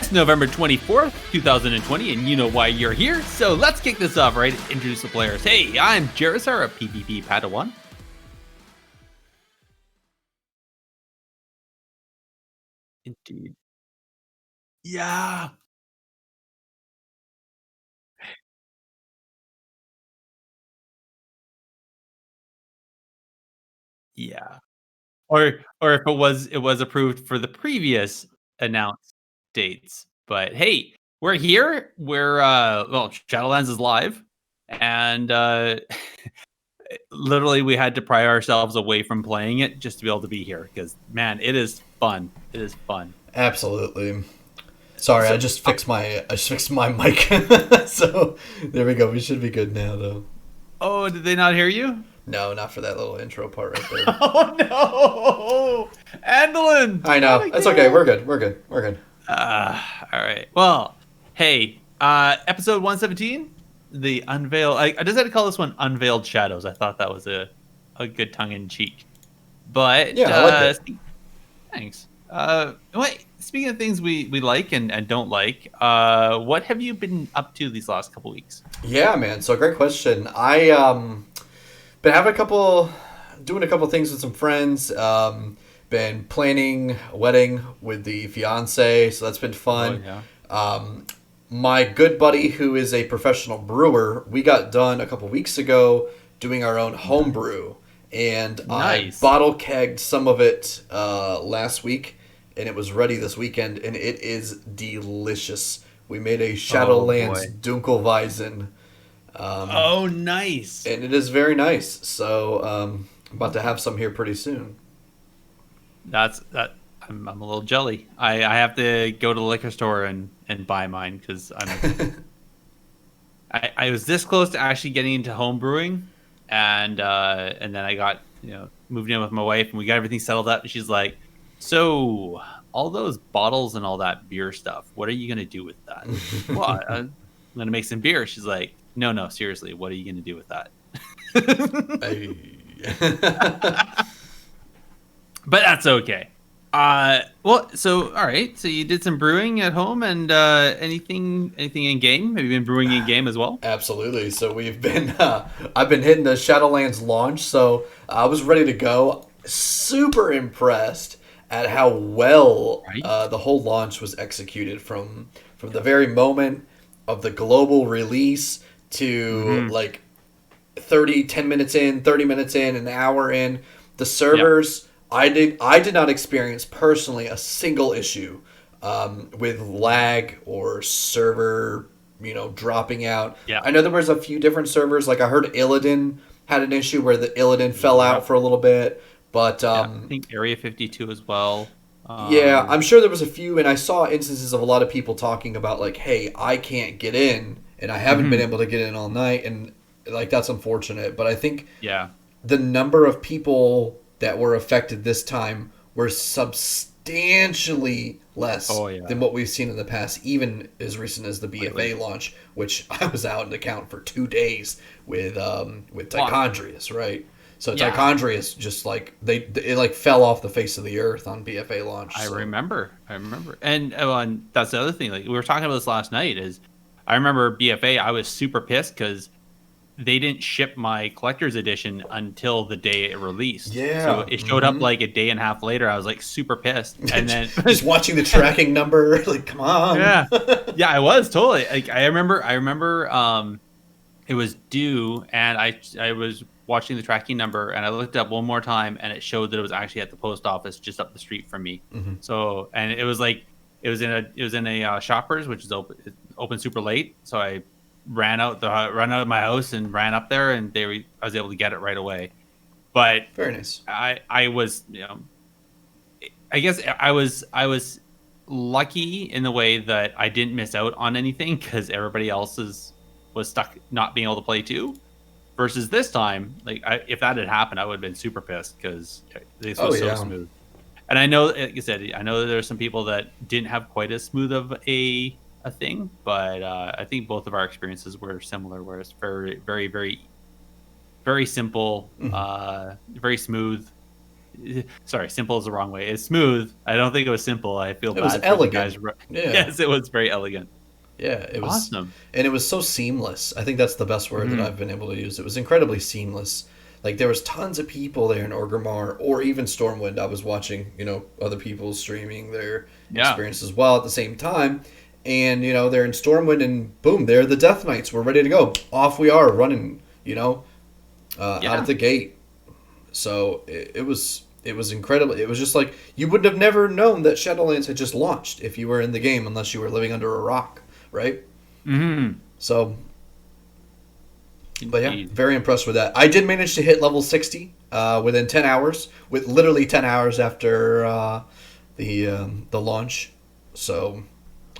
It's November 24th, 2020, and you know why you're here, so let's kick this off, right? Introduce the players. Hey, I'm Gerissar, a PvP Padawan. Indeed. Yeah. Yeah. Or if it was approved for the previous announced dates. But hey, we're here. Shadowlands is live, and literally we had to pry ourselves away from playing it just to be able to be here because man, it is fun. It is fun. Absolutely. Sorry, So I just fixed my mic. So there we go. We should be good now, though. oh, did they not hear you? No, not for that little intro part right there. Oh no, Andallyn! I Not know. That's okay. again. We're good. All right. Well, hey, episode 117, the unveil. I decided to call this one "Unveiled Shadows." I thought that was a good tongue in cheek. But Yeah, I like it. thanks. Wait. Speaking of things we like and don't like, what have you been up to these last couple weeks? Yeah, man. So great question. I been having doing a couple things with some friends. Been planning a wedding with the fiance, so that's been fun. Oh yeah. My good buddy, who is a professional brewer, we got done a couple weeks ago doing our own home brew, and Nice. I bottle kegged some of it last week, and it was ready this weekend, and it is delicious. We made a Oh Shadowlands boy. Dunkelweizen, Oh, nice. and it is very nice. So I'm about to have some here pretty soon. That's that. I'm a little jelly. I have to go to the liquor store and buy mine because I was this close to actually getting into home brewing, and then I got moved in with my wife and we got everything settled up. And she's like, "So all those bottles and all that beer stuff, what are you gonna do with that?" Well, I'm gonna make some beer. She's like, "No, seriously, what are you gonna do with that?" Hey. But that's okay. So all right. So you did some brewing at home, and anything in game? Have you been brewing in game as well? Absolutely. So we've been, I've been hitting the Shadowlands launch, so I was ready to go. Super impressed at how well Right. the whole launch was executed from the very moment of the global release to Mm-hmm. like 10 minutes in, 30 minutes in, an hour in. The Yeah. servers, I did not experience personally a single issue with lag or server, dropping out. Yeah. I know there was a few different servers. Like I heard Illidan had an issue where the Illidan fell out Yep. for a little bit. But Yeah. I think Area 52 as well. yeah, I'm sure there was a few, and I saw instances of a lot of people talking about like, "Hey, I can't get in, and I haven't been Mhm. able to get in all night," and like that's unfortunate. But I think Yeah. the number of people that were affected this time were substantially less Oh yeah. than what we've seen in the past, even as recent as the Completely. BFA launch, which I was out in the count for 2 days with Well, Tichondrius, right? So yeah. Tichondrius just like it like fell off the face of the earth on BFA launch. I So remember. I remember. And that's the other thing. Like we were talking about this last night. Is I remember BFA. I was super pissed because they didn't ship my collector's edition until the day it released. So yeah, it showed up like a day and a half later. I was like super pissed. And then just watching the tracking number, like come on. yeah. Yeah, I was totally. Like I remember it was due and I was watching the tracking number and I looked up one more time and it showed that it was actually at the post office just up the street from me. Mhm. So and it was like it was in a Shoppers, which is open super late. So I ran out of my house and ran up there, and I was able to get it right away. But Very nice. I was I guess I was lucky in the way that I didn't miss out on anything because everybody was stuck not being able to play too. Versus this time, like if that had happened, I would have been super pissed because this Oh was so yeah. smooth. And I know, like you said, I know that there are some people that didn't have quite as smooth of a thing, but I think both of our experiences were similar, where it's very, very, very, very simple, Mhm. very smooth. Sorry, simple is the wrong way. It's smooth. I don't think it was simple. I feel It was bad for the guys. elegant. Yeah. Yes, it was very elegant. Yeah, it was, Awesome. and it was so seamless. I think that's the best word that Hmm. I've been able to use. It was incredibly seamless. Like there was tons of people there in Orgrimmar, or even Stormwind. I was watching, other people streaming their Yeah. experience as well at the same time, and they're in Stormwind, and boom, they're the Death Knights. We're ready to go. Off we are running. Out of Yeah. the gate. So it was incredible. It was just like you would have never known that Shadowlands had just launched if you were in the game, unless you were living under a rock, right? Hmm. So, but yeah, Indeed. very impressed with that. I did manage to hit level 60 within 10 hours, with literally 10 hours after the launch. So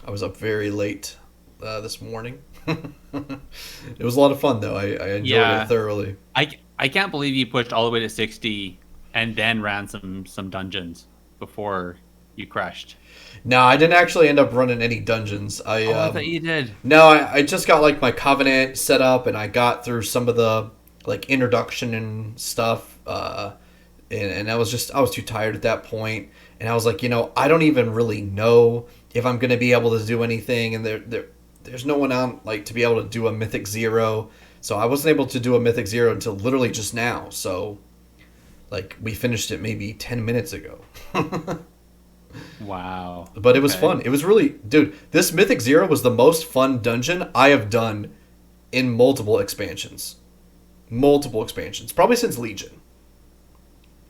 I was up very late this morning. It was a lot of fun though. I enjoyed Yeah. it thoroughly. I can't believe you pushed all the way to 60 and then ran some dungeons before you crashed. No, I didn't actually end up running any dungeons. I thought you did. No, I just got like my covenant set up, and I got through some of the like introduction and stuff. And I was too tired at that point, and I was like, I don't even really know if I'm gonna be able to do anything, and there's no one on like to be able to do a Mythic Zero, so I wasn't able to do a Mythic Zero until literally just now. So, like, we finished it maybe 10 minutes ago. Wow. But it was Okay. fun. It was really, dude. This Mythic Zero was the most fun dungeon I have done in multiple expansions. Multiple expansions, probably since Legion.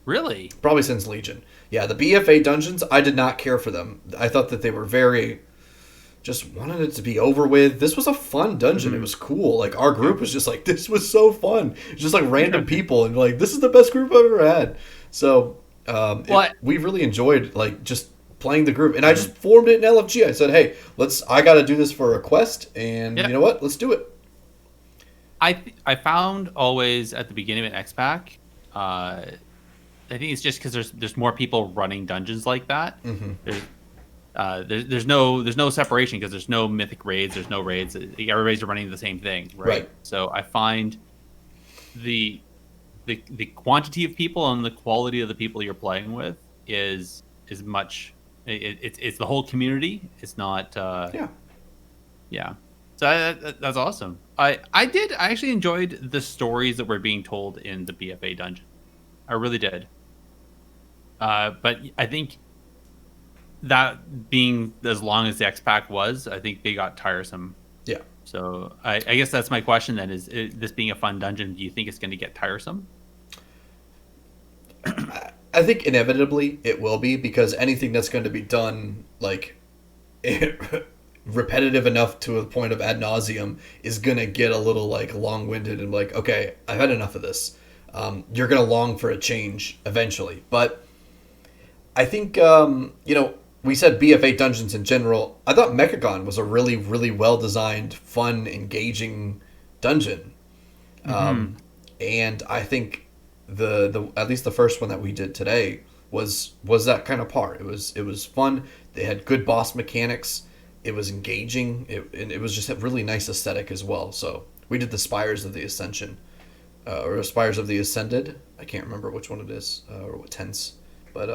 Really? Probably since Legion. Yeah, the BFA dungeons, I did not care for them. I thought that they were very, just wanted it to be over with. This was a fun dungeon. It was cool. Like our group was just like, this was so fun. Just like random people, and like, this is the best group I've ever had. So What? we really enjoyed like just playing the group, and I just formed it in LFG. I said, hey, I got to do this for a quest, and Yeah. you know what? Let's do it. I found always at the beginning of an X pack. I think it's just because there's more people running dungeons like that. Mm-hmm. There's no separation because there's no mythic raids. There's no raids. Everybody's running the same thing, right? Right. So I find the quantity of people and the quality of the people you're playing with is much. It's the whole community. It's not. Yeah. Yeah. So that's awesome. I actually enjoyed the stories that were being told in the BFA dungeon. I really did. But I think that being as long as the X pack was, I think they got tiresome. Yeah. So I guess that's my question then: is this being a fun dungeon? Do you think it's going to get tiresome? I think inevitably it will be, because anything that's going to be done like repetitive enough to a point of ad nauseum is going to get a little like long-winded and like, okay, I've had enough of this. You're going to long for a change eventually. But I think, we said BFA dungeons in general. I thought Mechagon was a really, really well-designed, fun, engaging dungeon. And I think the at least the first one that we did today was that kind of part. It was fun. They had good boss mechanics. It was engaging. And it was just a really nice aesthetic as well. So we did the Spires of the Ascension, or Spires of the Ascended. I can't remember which one it is, or what tense, but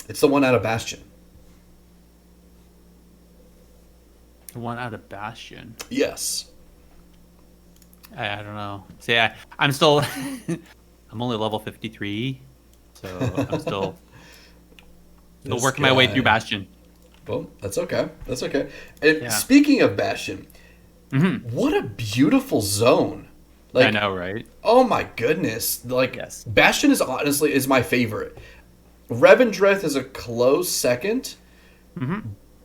it's the one out of Bastion. The one out of Bastion. Yes. I don't know. See, I'm still. I'm only level 53, so I'm still This working my way guy. through Bastion. Well, that's okay. That's okay. And Yeah. speaking of Bastion, what a beautiful zone! Like, I know, right? oh my goodness! Like, Yes. Bastion is my favorite. Revendreth is a close second,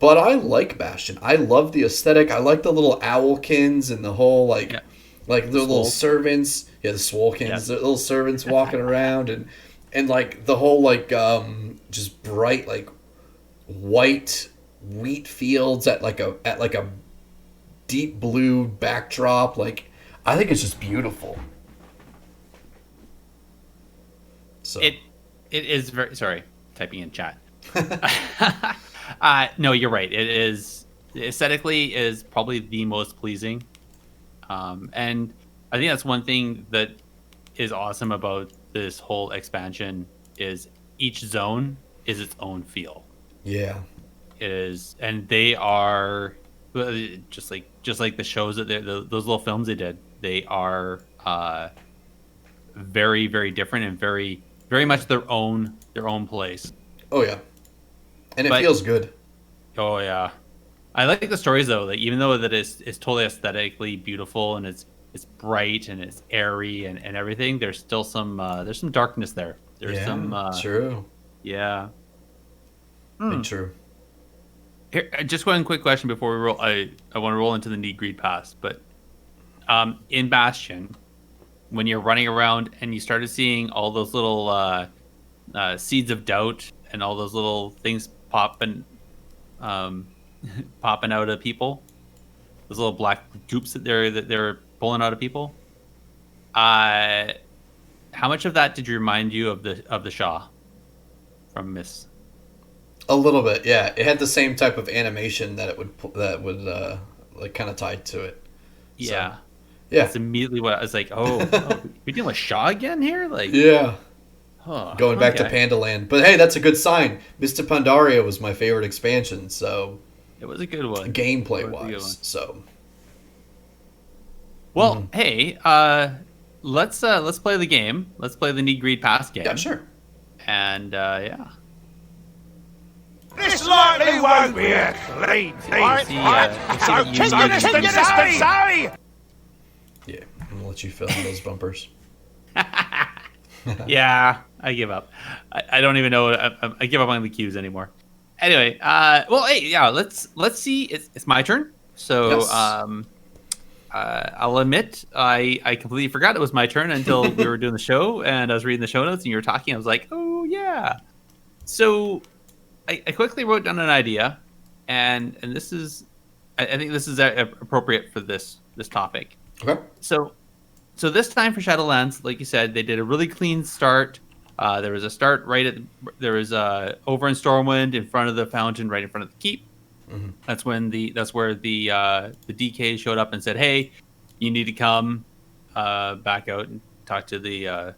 but I like Bastion. I love the aesthetic. I like the little owlkins and the whole like, Yeah. like the little Swoll. servants. Yeah, the Swollkins, Yes. the little servants walking around, and like the whole like just bright like white wheat fields at like a deep blue backdrop. Like, I think it's just beautiful. So It is very sorry, typing in chat. No, you're right. It is aesthetically is probably the most pleasing, and I think that's one thing that is awesome about this whole expansion is each zone is its own feel. Yeah. It is, and they are just like the shows that those little films they did. They are very very different and very very much their own place. Oh yeah. And it But feels good. oh yeah, I like the stories though. Like even though that it's totally aesthetically beautiful and it's bright and it's airy and everything, there's some darkness there. There's some Yeah. True. yeah. Very Hmm. true. Here, just one quick question before we roll. I want to roll into the need greed pass, but in Bastion, when you're running around and you started seeing all those little seeds of doubt and all those little things um, popping out of people, those little black goops that they're pulling out of people. Uh, how much of that did you remind you of the Shaw from Miss? A little bit, yeah. It had the same type of animation that would like kind of tied to it. So Yeah, yeah, that's immediately what I was like. Oh, we dealing with Shaw again here? Like, yeah. oh, Going back to okay. Pandaland, but hey, that's a good sign. Mr. Pandaria was my favorite expansion, so It was a good one. gameplay It was a good one. wise, so Well, hey, let's play the game. Let's play the need greed pass yeah, game. sure. And yeah. This likely won't be a clean thing. Let's see, let's see So what you keep your need. distance, Zoe! Yeah, I'm gonna let you fill in those bumpers. Yeah, I give up. I don't even know. I give up on the cues anymore. Anyway, well, hey, yeah, let's see. It's my turn. So, Yes. I'll admit I completely forgot it was my turn until we were doing the show and I was reading the show notes and you were talking. I was like, oh yeah. So I quickly wrote down an idea, and this is I think this is appropriate for this topic. Okay. So this time for Shadowlands, like you said, they did a really clean start. There was a start there was over in Stormwind in front of the fountain, right in front of the keep. Mm-hmm. That's where the DK showed up and said, "Hey, you need to come back out and talk to the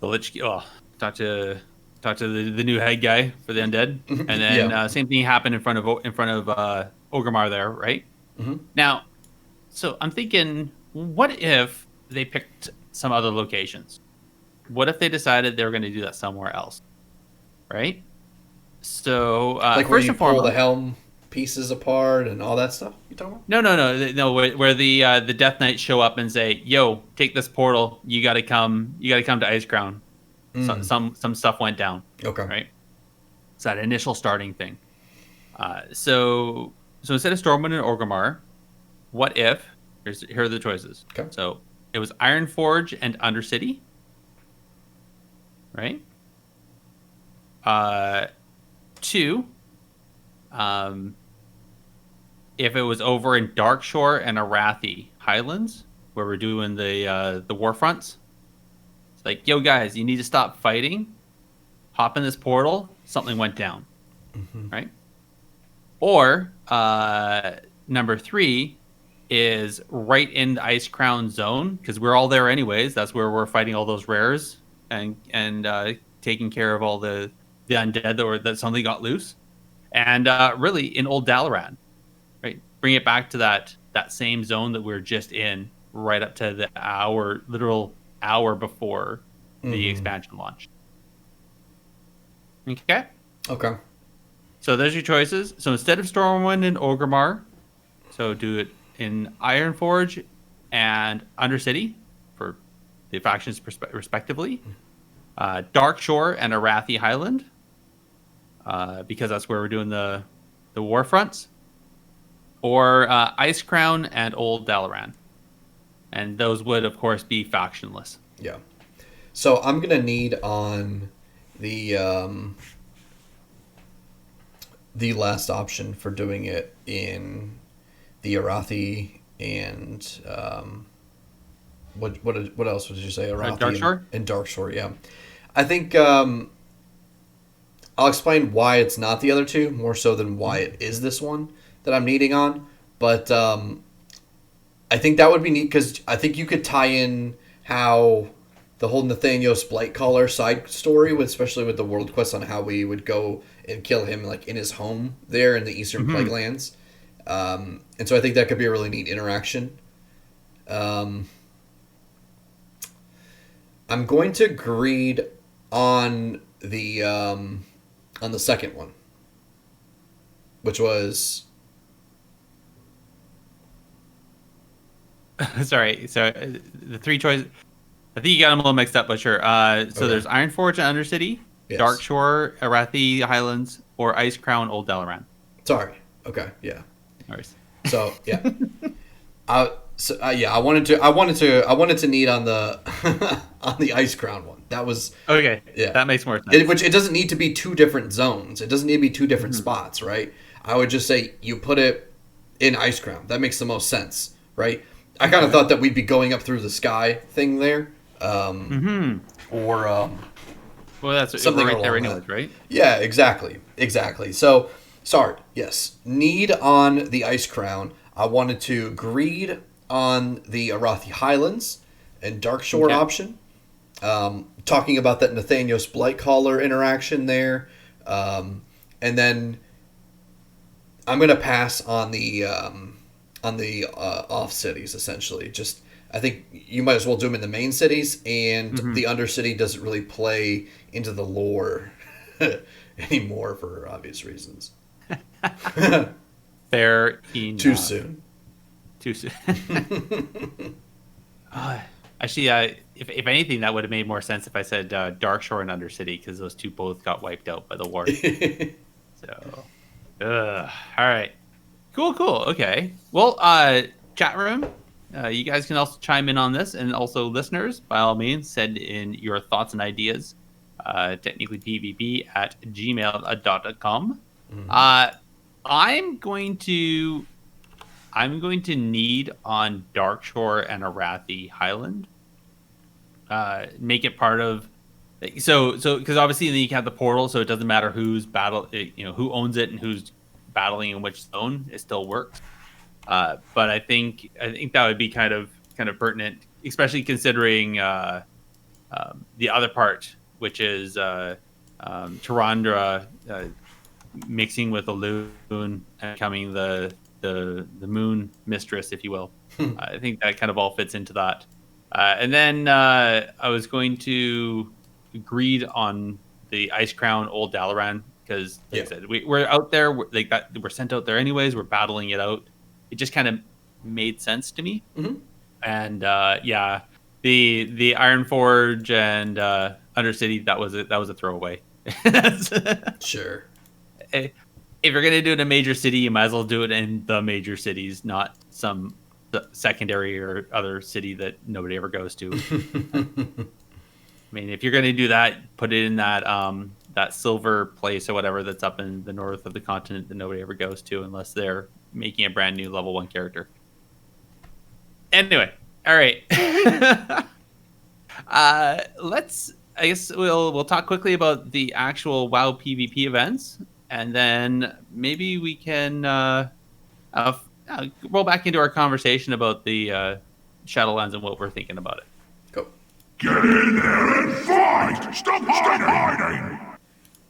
Lich. Oh, talk to the new head guy for the undead." And then Yeah. same thing happened in front of Orgrimmar there, right? Mm-hmm. Now, so I'm thinking, what if they picked some other locations? What if they decided they were going to do that somewhere else, right? So Like where first you and pull foremost, the helm pieces apart and all that stuff. You talking about? no, where the Death Knights show up and say, "Yo, take this portal. You got to come. You got to come to Ice Crown." So, some stuff went down, Okay. right? It's that initial starting thing. So instead of Stormwind and Orgrimmar, what if? Here are the choices. Okay. So it was Ironforge and Undercity, right? Two. If it was over in Darkshore and Arathi Highlands, where we're doing the war fronts, it's like, yo guys, you need to stop fighting. Hop in this portal. Something went down, right? Or number three is right in the Ice Crown zone because we're all there anyways. That's where we're fighting all those rares and taking care of all the undead that suddenly got loose. And really in Old Dalaran, right? Bring it back to that same zone that we are just in, right up to the literal hour before the expansion launch. Okay. Okay. So there's your choices. So instead of Stormwind and Orgrimmar, so do it in Ironforge and Undercity for the factions respectively. Darkshore and Arathi Highland, because that's where we're doing the war fronts. Or Ice Crown and Old Dalaran. And those would, of course, be factionless. Yeah. So I'm gonna need on the last option for doing it in the Arathi and what else would you say? Arathi Darkshore? and Darkshore. Yeah. I think I'll explain why it's not the other two more so than why it is this one that I'm needing on. But I think that would be neat because I think you could tie in how the whole Nathanios Blightcaller side story, especially with the world quest on how we would go and kill him like in his home there in the Eastern Plaguelands. And so I think that could be a really neat interaction. I'm going to greed on the second one, which was sorry. So the three choices. I think you got them a little mixed up, but sure. So there's Ironforge and Undercity, Yes. Darkshore, Arathi Highlands, or Ice Crown, Old Dalaran. sorry. Okay, yeah. No worries. So yeah, I wanted to need on the on the Ice Crown one. That was Okay. Yeah. That makes more sense. which it doesn't need to be two different zones. It doesn't need to be two different spots, right? I would just say you put it in Ice Crown. That makes the most sense, right? I kind of thought that we'd be going up through the sky thing there, or Well, that's something right there along anyways, that. right? Yeah, exactly. So, sorry, yes. Need on the Ice Crown. I wanted to greed on the Arathi Highlands and Darkshore Okay. option. Talking about that Nathanios Blightcaller interaction there. And then I'm going to pass on the off cities, essentially. Just, I think you might as well do them in the main cities, and the Undercity doesn't really play into the lore anymore for obvious reasons. Fair enough. Too soon. Too soon. Actually, if anything, that would have made more sense if I said Darkshore and Undercity, because those two both got wiped out by the war. So, all right. Cool. Okay. Well, chat room, you guys can also chime in on this, and also listeners, by all means, send in your thoughts and ideas. Technically PvP at gmail.com. I'm going to need on Darkshore and Arathi Highland. Make it part of so because obviously then you can have the portal, so it doesn't matter who's who owns it and who's battling in which zone. It still works. But I think that would be kind of pertinent, especially considering the other part, which is Tarandra mixing with a loon and becoming the moon mistress, if you will. I think that kind of all fits into that. And then I was going to greed on the Ice Crown Old Dalaran, because like I said, we're out there, we're sent out there anyways, we're battling it out. It just kind of made sense to me. And the Ironforge and Undercity, that was a throwaway. Sure. If you're gonna do it in a major city, you might as well do it in the major cities, not some secondary or other city that nobody ever goes to. I mean, if you're gonna do that, put it in that that silver place or whatever that's up in the north of the continent that nobody ever goes to, unless they're making a brand new level 1 character. Anyway, all right. I guess we'll talk quickly about the actual WoW PvP events, and then maybe we can roll back into our conversation about the Shadowlands and what we're thinking about it. Go. Get in there and fight! Stop hiding!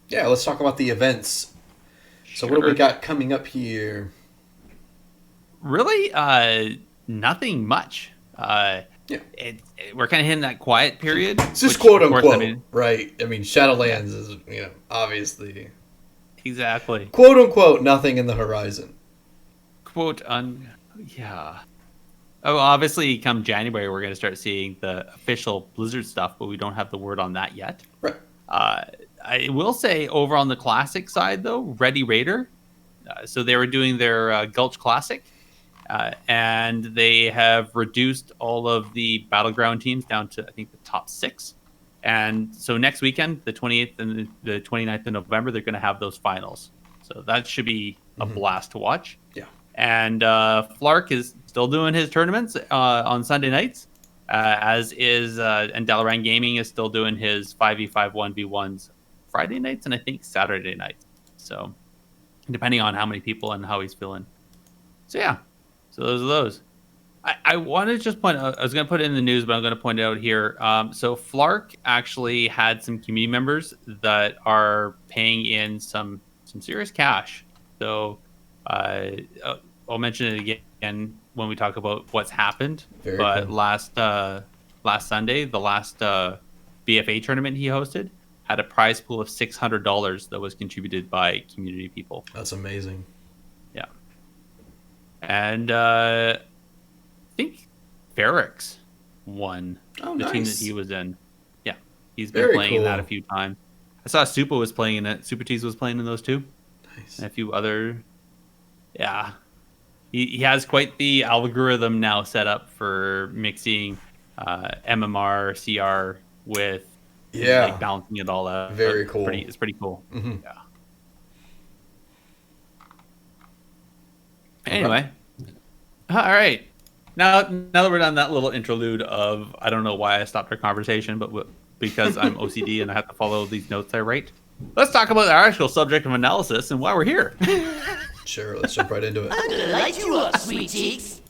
Yeah, let's talk about the events. So what do we got coming up here? Really, nothing much. We're kind of hitting that quiet period. It's just quote unquote, right? I mean, Shadowlands is, obviously. Exactly. Quote unquote, nothing in the horizon. Yeah. Oh, obviously, come January, we're going to start seeing the official Blizzard stuff, but we don't have the word on that yet. Right. I will say, over on the classic side, though, Ready Raider. So they were doing their Gulch Classic, and they have reduced all of the Battleground teams down to, I think, the top 6. And so next weekend, the 28th and the 29th of November, they're going to have those finals. So that should be a blast to watch. Yeah. And Flark is still doing his tournaments on Sunday nights, as is and Dalaran Gaming is still doing his 5v5 1v1s Friday nights and I think Saturday nights. So depending on how many people and how he's feeling. So yeah, so those are those. I want to just point out, I was going to put it in the news, but I'm going to point it out here. So Flark actually had some community members that are paying in some serious cash. So I'll mention it again when we talk about what's happened. Very But cool. last Sunday, the last BFA tournament he hosted had a prize pool of $600 that was contributed by community people. That's amazing. Yeah. And I think Ferrix won the team that he was in. Yeah, he's been Very playing in that a cool. few times. I saw Supa was playing in it. Super Tees was playing in those too, Nice. and a few other. Yeah, he has quite the algorithm now set up for mixing MMR CR with like balancing it all out. Very cool. It's pretty cool. Mm-hmm. Yeah. Anyway, all right. Now that we're done that little interlude of I don't know why I stopped our conversation, but because I'm OCD and I have to follow these notes I write. Let's talk about our actual subject of analysis and why we're here. Sure, let's jump right into it. I'm gonna light you up, sweet cheeks.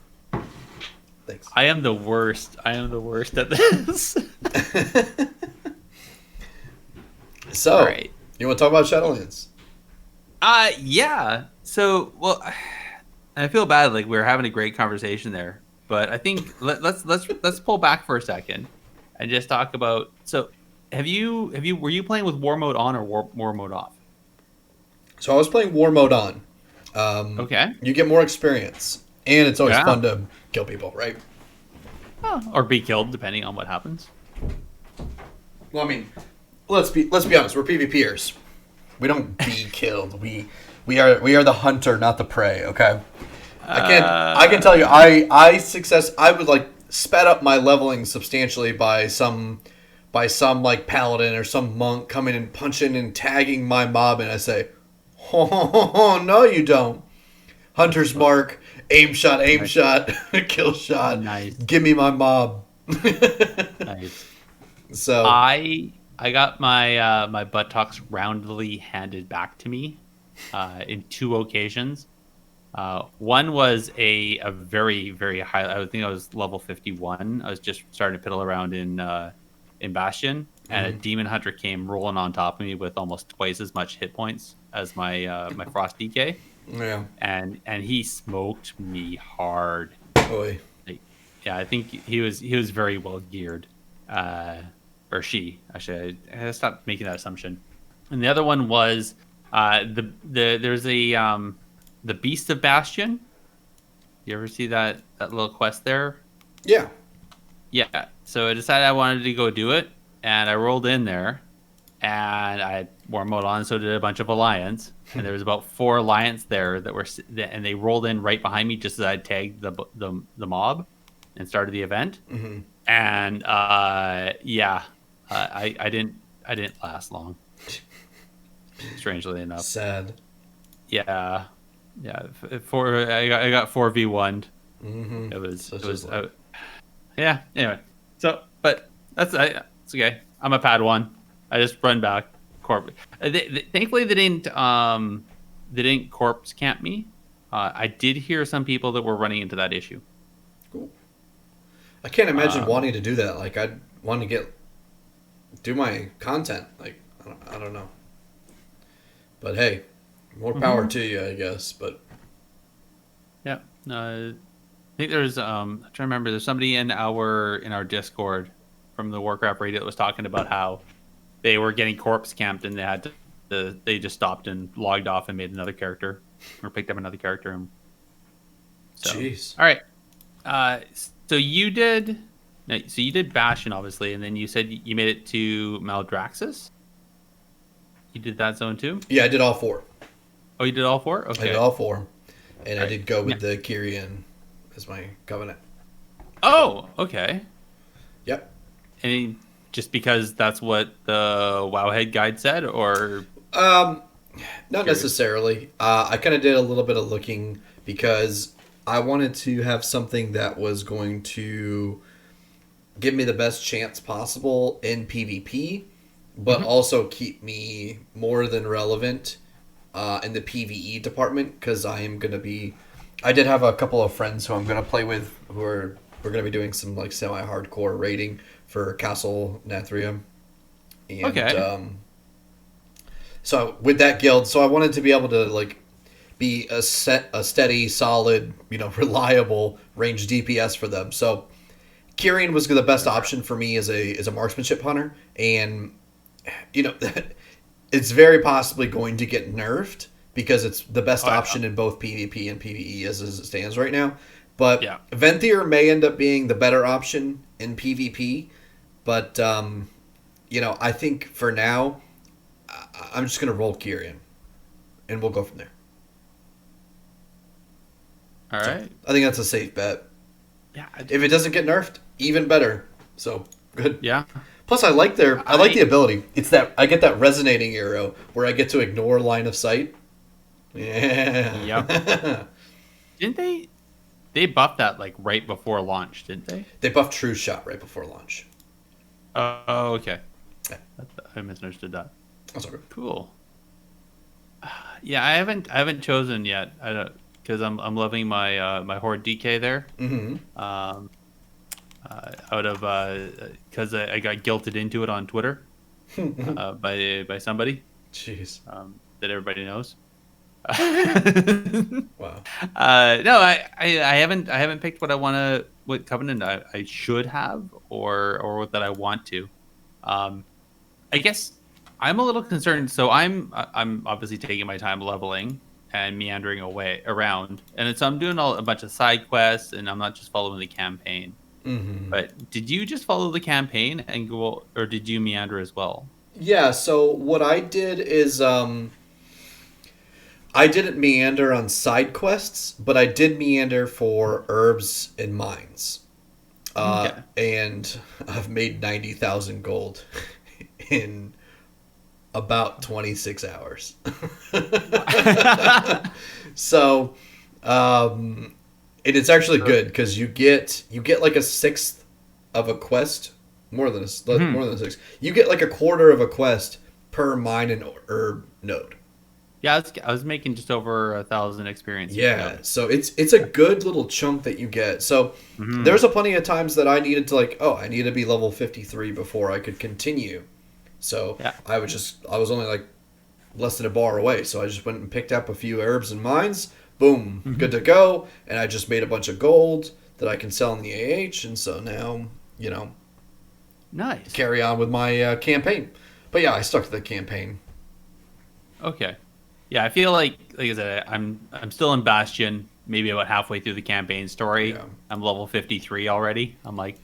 Thanks. I am the worst. I am the worst at this. So, All right. you want to talk about Shadowlands? Yeah. So, well, I feel bad. Like we were having a great conversation there, but I think let's pull back for a second and just talk about. So, were you playing with war mode on or war mode off? So I was playing War Mode on. Okay. You get more experience, and it's always Yeah. fun to kill people, right? Or be killed, depending on what happens. Well, I mean, let's be honest. We're PvPers. We don't be killed. We are the hunter, not the prey. Okay. I can tell you. I would like sped up my leveling substantially by some like paladin or some monk coming and punching and tagging my mob, and I say, oh no, you don't. Hunter's mark, aim shot, kill shot. Nice. Give me my mob. Nice. So I got my my buttocks roundly handed back to me in two occasions. One was a very very high. I think I was level 51. I was just starting to piddle around in Bastion, and a demon hunter came rolling on top of me with almost twice as much hit points as my my frost DK, yeah, and he smoked me hard. boy. Like, yeah, I think he was very well geared, or she. Actually, I stopped making that assumption. And the other one was there's a the Beast of Bastion. You ever see that little quest there? Yeah. Yeah. So I decided I wanted to go do it, and I rolled in there, and I had war mode on, so did a bunch of Alliance, and there was about 4 Alliance there that were, and they rolled in right behind me just as I tagged the mob, and started the event, and yeah, I didn't last long, strangely enough. Sad. Yeah. I got 4v1'd. Mm-hmm. It was Such it was is life. yeah. Anyway, so but it's okay. I'm a Padawan. I just run back. Thankfully they didn't corpse camp me. I did hear some people that were running into that issue. Cool. I can't imagine wanting to do that. Like I'd want to do my content. Like I don't know. But hey, more power to you, I guess. But Yeah. I think there's I'm trying to remember. There's somebody in our Discord from the Warcraft radio that was talking about how they were getting corpse camped and they had they just stopped and logged off and made another character or picked up another character. And so, jeez. all right. So you did Bastion obviously, and then you said you made it to Maldraxxus. You did that zone too? Yeah, I did all 4. Oh, you did all 4? I Okay. did all 4, and I Right. did go with Yeah. the Kyrian as my covenant. Oh, okay. Yep. And just because that's what the Wowhead guide said, or Not Curious. necessarily. I kind of did a little bit of looking because I wanted to have something that was going to give me the best chance possible in PvP, but also keep me more than relevant in the PvE department because I am going to be I did have a couple of friends who I'm gonna play with who are we're gonna be doing some like semi-hardcore raiding for Castle Nathrium, and Okay. so with that guild, so I wanted to be able to like be a steady, solid, reliable range DPS for them. So Kyrian was the best option for me as a marksmanship hunter, and you know, it's very possibly going to get nerfed because it's the best Oh, yeah. option in both PvP and PvE as it stands right now. But Yeah. Venthyr may end up being the better option in PvP. But I think for now, I'm just gonna roll Kyrian, and we'll go from there. All So right. I think that's a safe bet. Yeah. If it doesn't get nerfed, even better. So good. Yeah. Plus, I like the ability. It's that I get that resonating arrow where I get to ignore line of sight. Yeah. Yep. Didn't they? They buffed that like right before launch, didn't they? They buffed True Shot right before launch. Oh, okay. Yeah. I misunderstood that. That's all right. Cool. Yeah, I haven't chosen yet. I don't because I'm loving my Horde DK there. Mm-hmm. Out of because I got guilted into it on Twitter by somebody Jeez. that everybody knows. Wow. No, I haven't picked what Covenant I should have or what that I want to. I guess I'm a little concerned. So I'm obviously taking my time leveling and meandering away around, and so I'm doing a bunch of side quests, and I'm not just following the campaign. Mm-hmm. But did you just follow the campaign and go, or did you meander as well? Yeah. So what I did is I didn't meander on side quests, but I did meander for herbs and mines. Okay. And I've made 90,000 gold in about 26 hours. So, and it's actually good because you get like a sixth of a quest, more than a sixth. You get like a quarter of a quest per mine and herb node. Yeah, I was making just over 1,000 experience. Yeah, so it's a good little chunk that you get. So there's a plenty of times that I needed to I need to be level 53 before I could continue. So Yeah. I was only like less than a bar away. So I just went and picked up a few herbs and mines. Boom, good to go. And I just made a bunch of gold that I can sell in the AH. And so now, Nice. carry on with my campaign. But yeah, I stuck to the campaign. Okay. Yeah, I feel like I said, I'm still in Bastion, maybe about halfway through the campaign story. Yeah. I'm level 53 already. I'm like,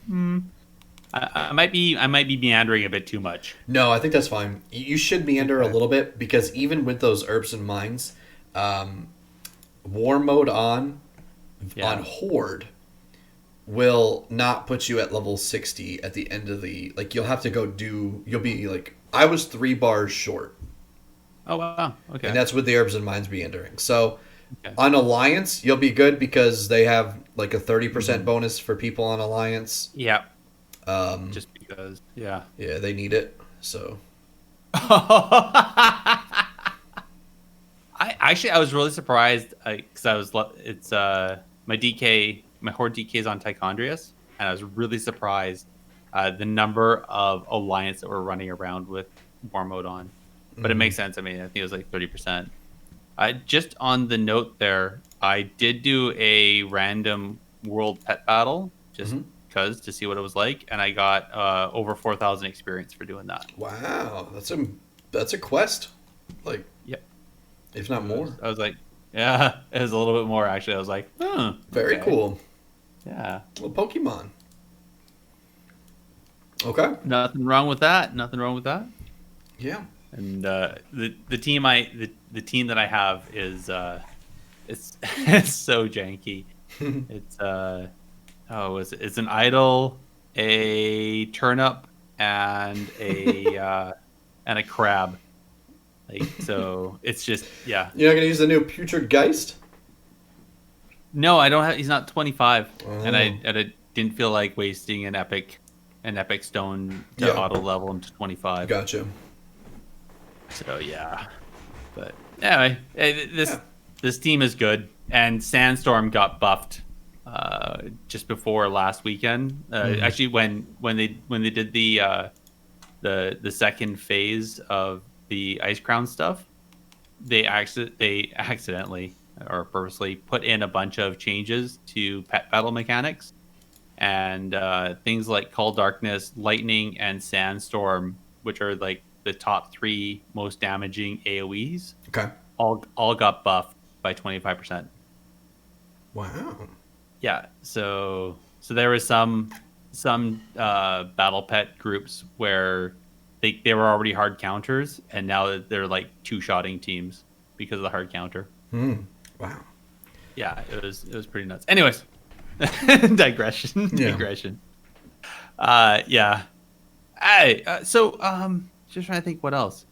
I might be meandering a bit too much. No, I think that's fine. You should meander a little bit because even with those herbs and mines, war mode on Horde will not put you at level 60 at the end of you'll have to you'll be like, I was 3 bars short. Oh wow. Okay. And that's with the herbs and mines meandering. So Okay. on Alliance, you'll be good because they have like a 30% bonus for people on Alliance. Yeah. Um, Just because. Yeah. yeah, they need it. So I was really surprised because my Horde DK is on Tichondrius, and I was really surprised the number of Alliance that were running around with War Mode on. But it makes sense. I mean, I think it was like 30%. Just on the note there, I did do a random world pet battle just because to see what it was like, and I got over 4,000 experience for doing that. wow, that's a quest. Like, Yep. if not more. I was like, yeah, it was a little bit more actually. I was like, Very okay. cool. Yeah. Little Pokemon. Okay. Nothing wrong with that. Nothing wrong with that. Yeah. And the team that I have is it's it's so janky. It's it's an idol, a turnip, and a crab. Like so, it's just yeah. You're not gonna use the new Putrid Geist? No, I don't have. He's not 25, and Oh. I didn't feel like wasting an epic stone to auto level him to 25. Gotcha. So yeah, but anyway, this team is good, and Sandstorm got buffed just before last weekend. Actually, when they did the second phase of the Ice Crown stuff, they accidentally or purposely put in a bunch of changes to pet battle mechanics, and things like Call Darkness, Lightning, and Sandstorm, which are like the top 3 most damaging AoEs, Okay. all got buffed by 25%. Wow. Yeah, so there was some battle pet groups where they were already hard counters, and now they're like 2-shotting teams because of the hard counter. Wow. Yeah, it was pretty nuts. Anyways, digression. Yeah. Digression. Yeah. Hey, just trying to think what else.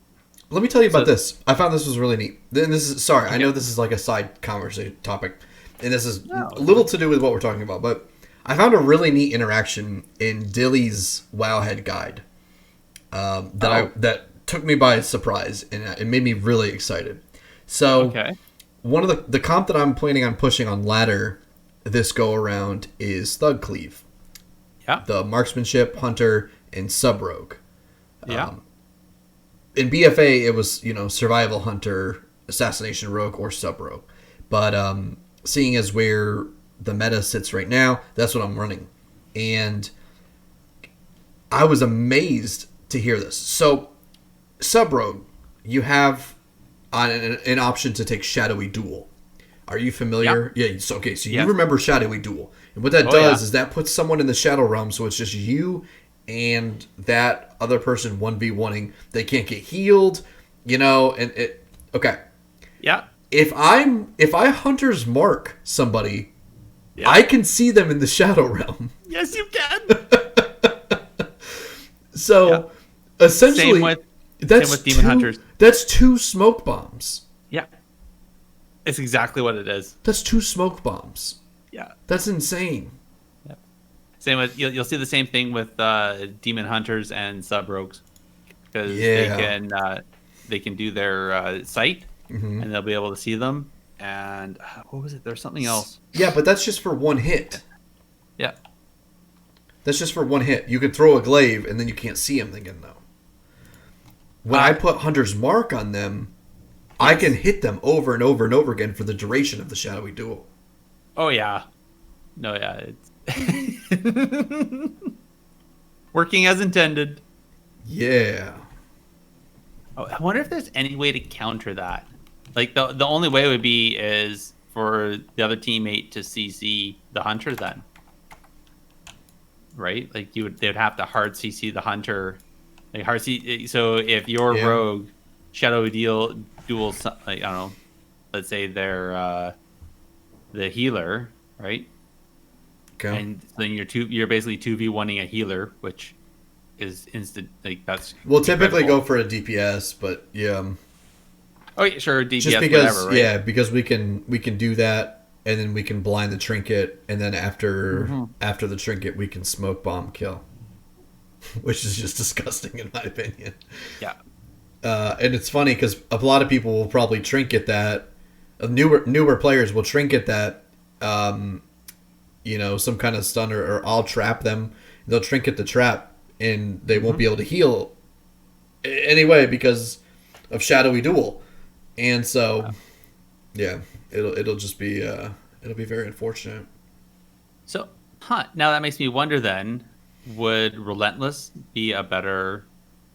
Let me tell you about this. I found this was really neat. Then this is sorry. I know this is like a side conversation topic, and this is a little to do with what we're talking about. But I found a really neat interaction in Dilly's Wowhead guide that took me by surprise, and it made me really excited. So one of the comp that I'm planning on pushing on ladder this go around is Thug Cleave. Yeah. The marksmanship, hunter, and sub rogue. Yeah. In BFA, it was, survival hunter, assassination rogue, or sub rogue. But seeing as where the meta sits right now, that's what I'm running. And I was amazed to hear this. So, sub rogue, you have an option to take Shadowy Duel. Are you familiar? Yeah. So you remember Shadowy Duel. And what that does is that puts someone in the Shadow Realm, so it's just you and that other person 1v1ing. They can't get healed, and it... Okay. Yeah. If I Hunter's Mark somebody, I can see them in the Shadow Realm. Yes, you can. So, essentially... Same with Demon Hunters. That's 2 smoke bombs. Yeah. It's exactly what it is. That's 2 smoke bombs. Yeah. That's insane. Yep. Same with you'll see the same thing with Demon Hunters and Sub Rogues, because they can do their sight, and they'll be able to see them. And what was it? There's something else. Yeah, but that's just for one hit. Yeah. That's just for one hit. You can throw a glaive and then you can't see them again, though. When I put Hunter's Mark on them, I can hit them over and over and over again for the duration of the Shadowy Duel. Oh, yeah. No, yeah. It's working as intended. Yeah. Oh, I wonder if there's any way to counter that. Like, the only way would be is for the other teammate to CC the hunter then. Right? Like, they would have to hard CC the hunter. Like, hard CC, so if your rogue Shadow Duel, like, I don't know, let's say they're the healer, right? Okay. And then you're basically 2v1ing a healer, which is instant. Like, that's we'll typically go for a DPS, but yeah. Oh yeah, sure, DPS, just because, whatever, right? because we can do that, and then we can blind the trinket, and then after the trinket, we can smoke bomb kill, which is just disgusting in my opinion. Yeah. And it's funny because a lot of people will probably trinket that. Newer players will trinket that, some kind of stun, or I'll trap them. They'll trinket the trap, and they won't be able to heal anyway because of Shadowy Duel. And so, it'll just be it'll be very unfortunate. So, now that makes me wonder. Then, would Relentless be a better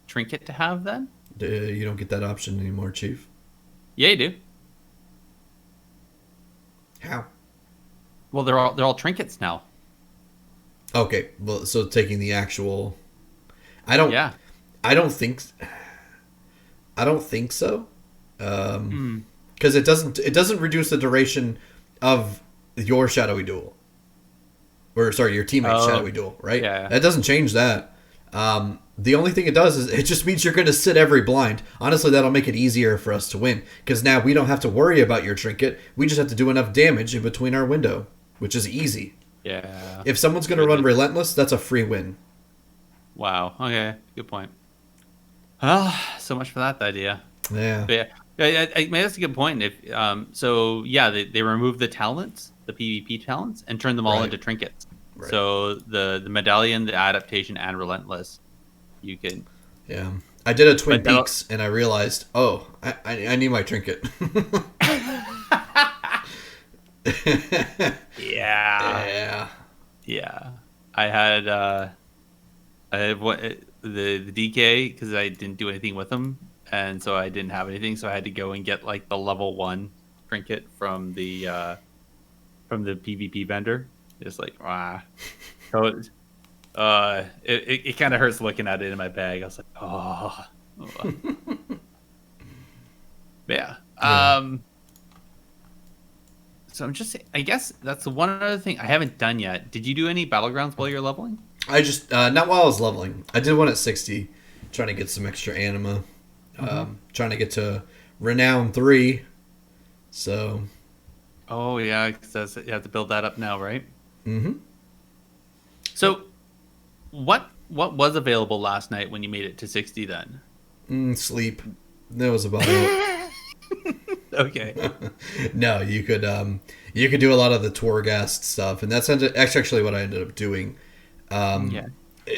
trinket to have then? You don't get that option anymore, Chief. Yeah, you do. How? Well, they're all trinkets now. Okay, well, so taking the actual, I don't think so. Because it doesn't reduce the duration of your Shadowy Duel, or sorry, your teammate's Shadowy Duel, right? Yeah. That doesn't change that. The only thing it does is it just means you're going to sit every blind. Honestly, that'll make it easier for us to win, because now we don't have to worry about your trinket. We just have to do enough damage in between our window, which is easy. Yeah. If someone's going to run Relentless, that's a free win. Wow. Okay. Good point. Ah, so much for that idea. Yeah. But I mean, that's a good point. If so, yeah, they removed the talents, the PvP talents, and turned them all Right. into trinkets. Right. So the medallion, the adaptation, and relentless, you can. Yeah. I did a Twin But that'll- Peaks and I realized, oh, I need my trinket. Yeah, Yeah. yeah. I had what the DK because I didn't do anything with them, and so I didn't have anything. So I had to go and get like the level 1 trinket from the PvP vendor. Just like so it kind of hurts looking at it in my bag. I was like, oh. Yeah. Yeah. So I guess that's the one other thing I haven't done yet. Did you do any battlegrounds while you're leveling? I just, not while I was leveling. I did one at 60, trying to get some extra anima. Trying to get to Renown 3. So. Oh yeah, 'cause you have to build that up now, right? Mm-hmm. So, what was available last night when you made it to 60? Then Sleep. That was about it. okay, No, you could do a lot of the Torghast stuff, and that's actually what I ended up doing. yeah,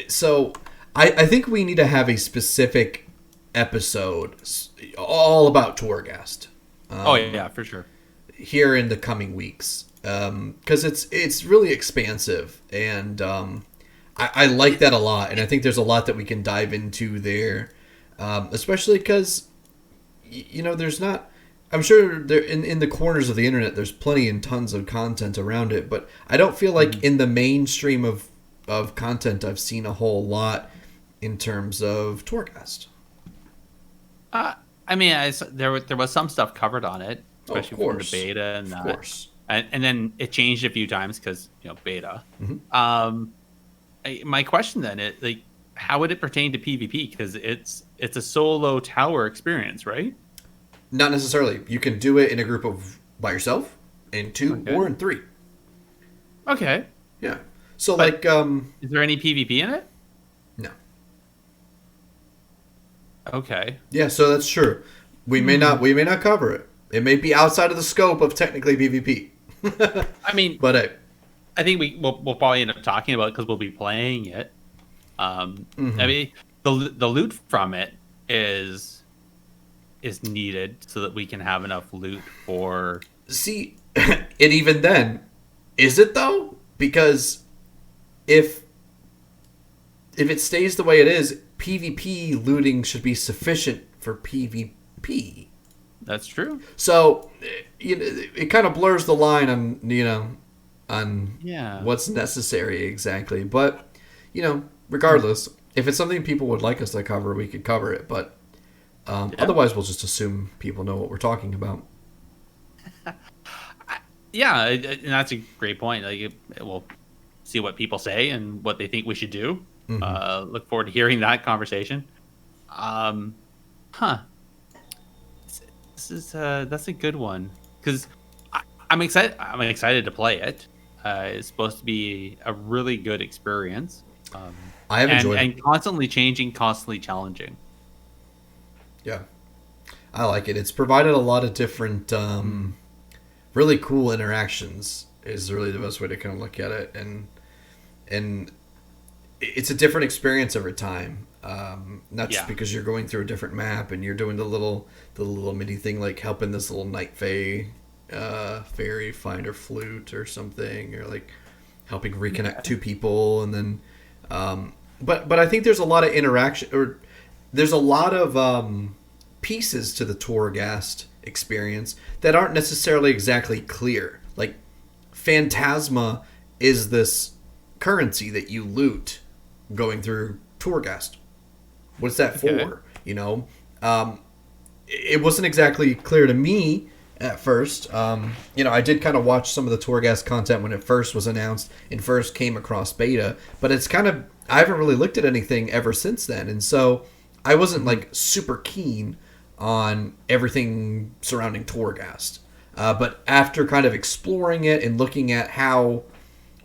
So I think we need to have a specific episode all about Torghast. oh yeah, for sure. Here in the coming weeks, because it's really expansive, and I like that a lot, and I think there's a lot that we can dive into there, especially because there's not. I'm sure there in the corners of the internet there's plenty and tons of content around it, but I don't feel like in the mainstream of content I've seen a whole lot in terms of Torghast. I mean, there was some stuff covered on it, Oh, of especially from the course. beta and Of that. course. And then it changed a few times because beta. Mhm. My question then is like, how would it pertain to PvP? Because it's a solo tower experience, right? Not necessarily. You can do it in a group of by yourself, in 2, Okay. or in 3. Okay. Yeah. So But- like Is there any PvP in it? no. Okay. Yeah, so that's true. We may not cover it. It may be outside of the scope of technically PvP. I mean, But hey, I think we'll probably end up talking about it because we'll be playing it. I mean, the loot from it is needed so that we can have enough loot for. see, and even then, is it though? Because if it stays the way it is, PvP looting should be sufficient for PvP. That's true. So, it kind of blurs the line on Yeah. what's necessary exactly. But regardless, if it's something people would like us to cover, we could cover it. But otherwise, we'll just assume people know what we're talking about. Yeah, and that's a great point. Like, we'll see what people say and what they think we should do. Look forward to hearing that conversation. That's a good one because I'm excited. I'm excited to play it. It's supposed to be a really good experience. I have enjoyed it. And constantly changing, constantly challenging. Yeah, I like it. It's provided a lot of different, really cool interactions. Is really the best way to kind of look at it, and it's a different experience every time. Not just because you're going through a different map and you're doing the little mini thing like helping this little night fairy find her flute or something, or like helping reconnect two people, and then but I think there's a lot of interaction, or there's a lot of pieces to the Torghast experience that aren't necessarily exactly clear. Like Phantasma is this currency that you loot going through Torghast. What's that for? It wasn't exactly clear to me at first. I did kind of watch some of the Torghast content when it first was announced and first came across beta, but it's kind of, I haven't really looked at anything ever since then, and so I wasn't like super keen on everything surrounding Torghast. But after kind of exploring it and looking at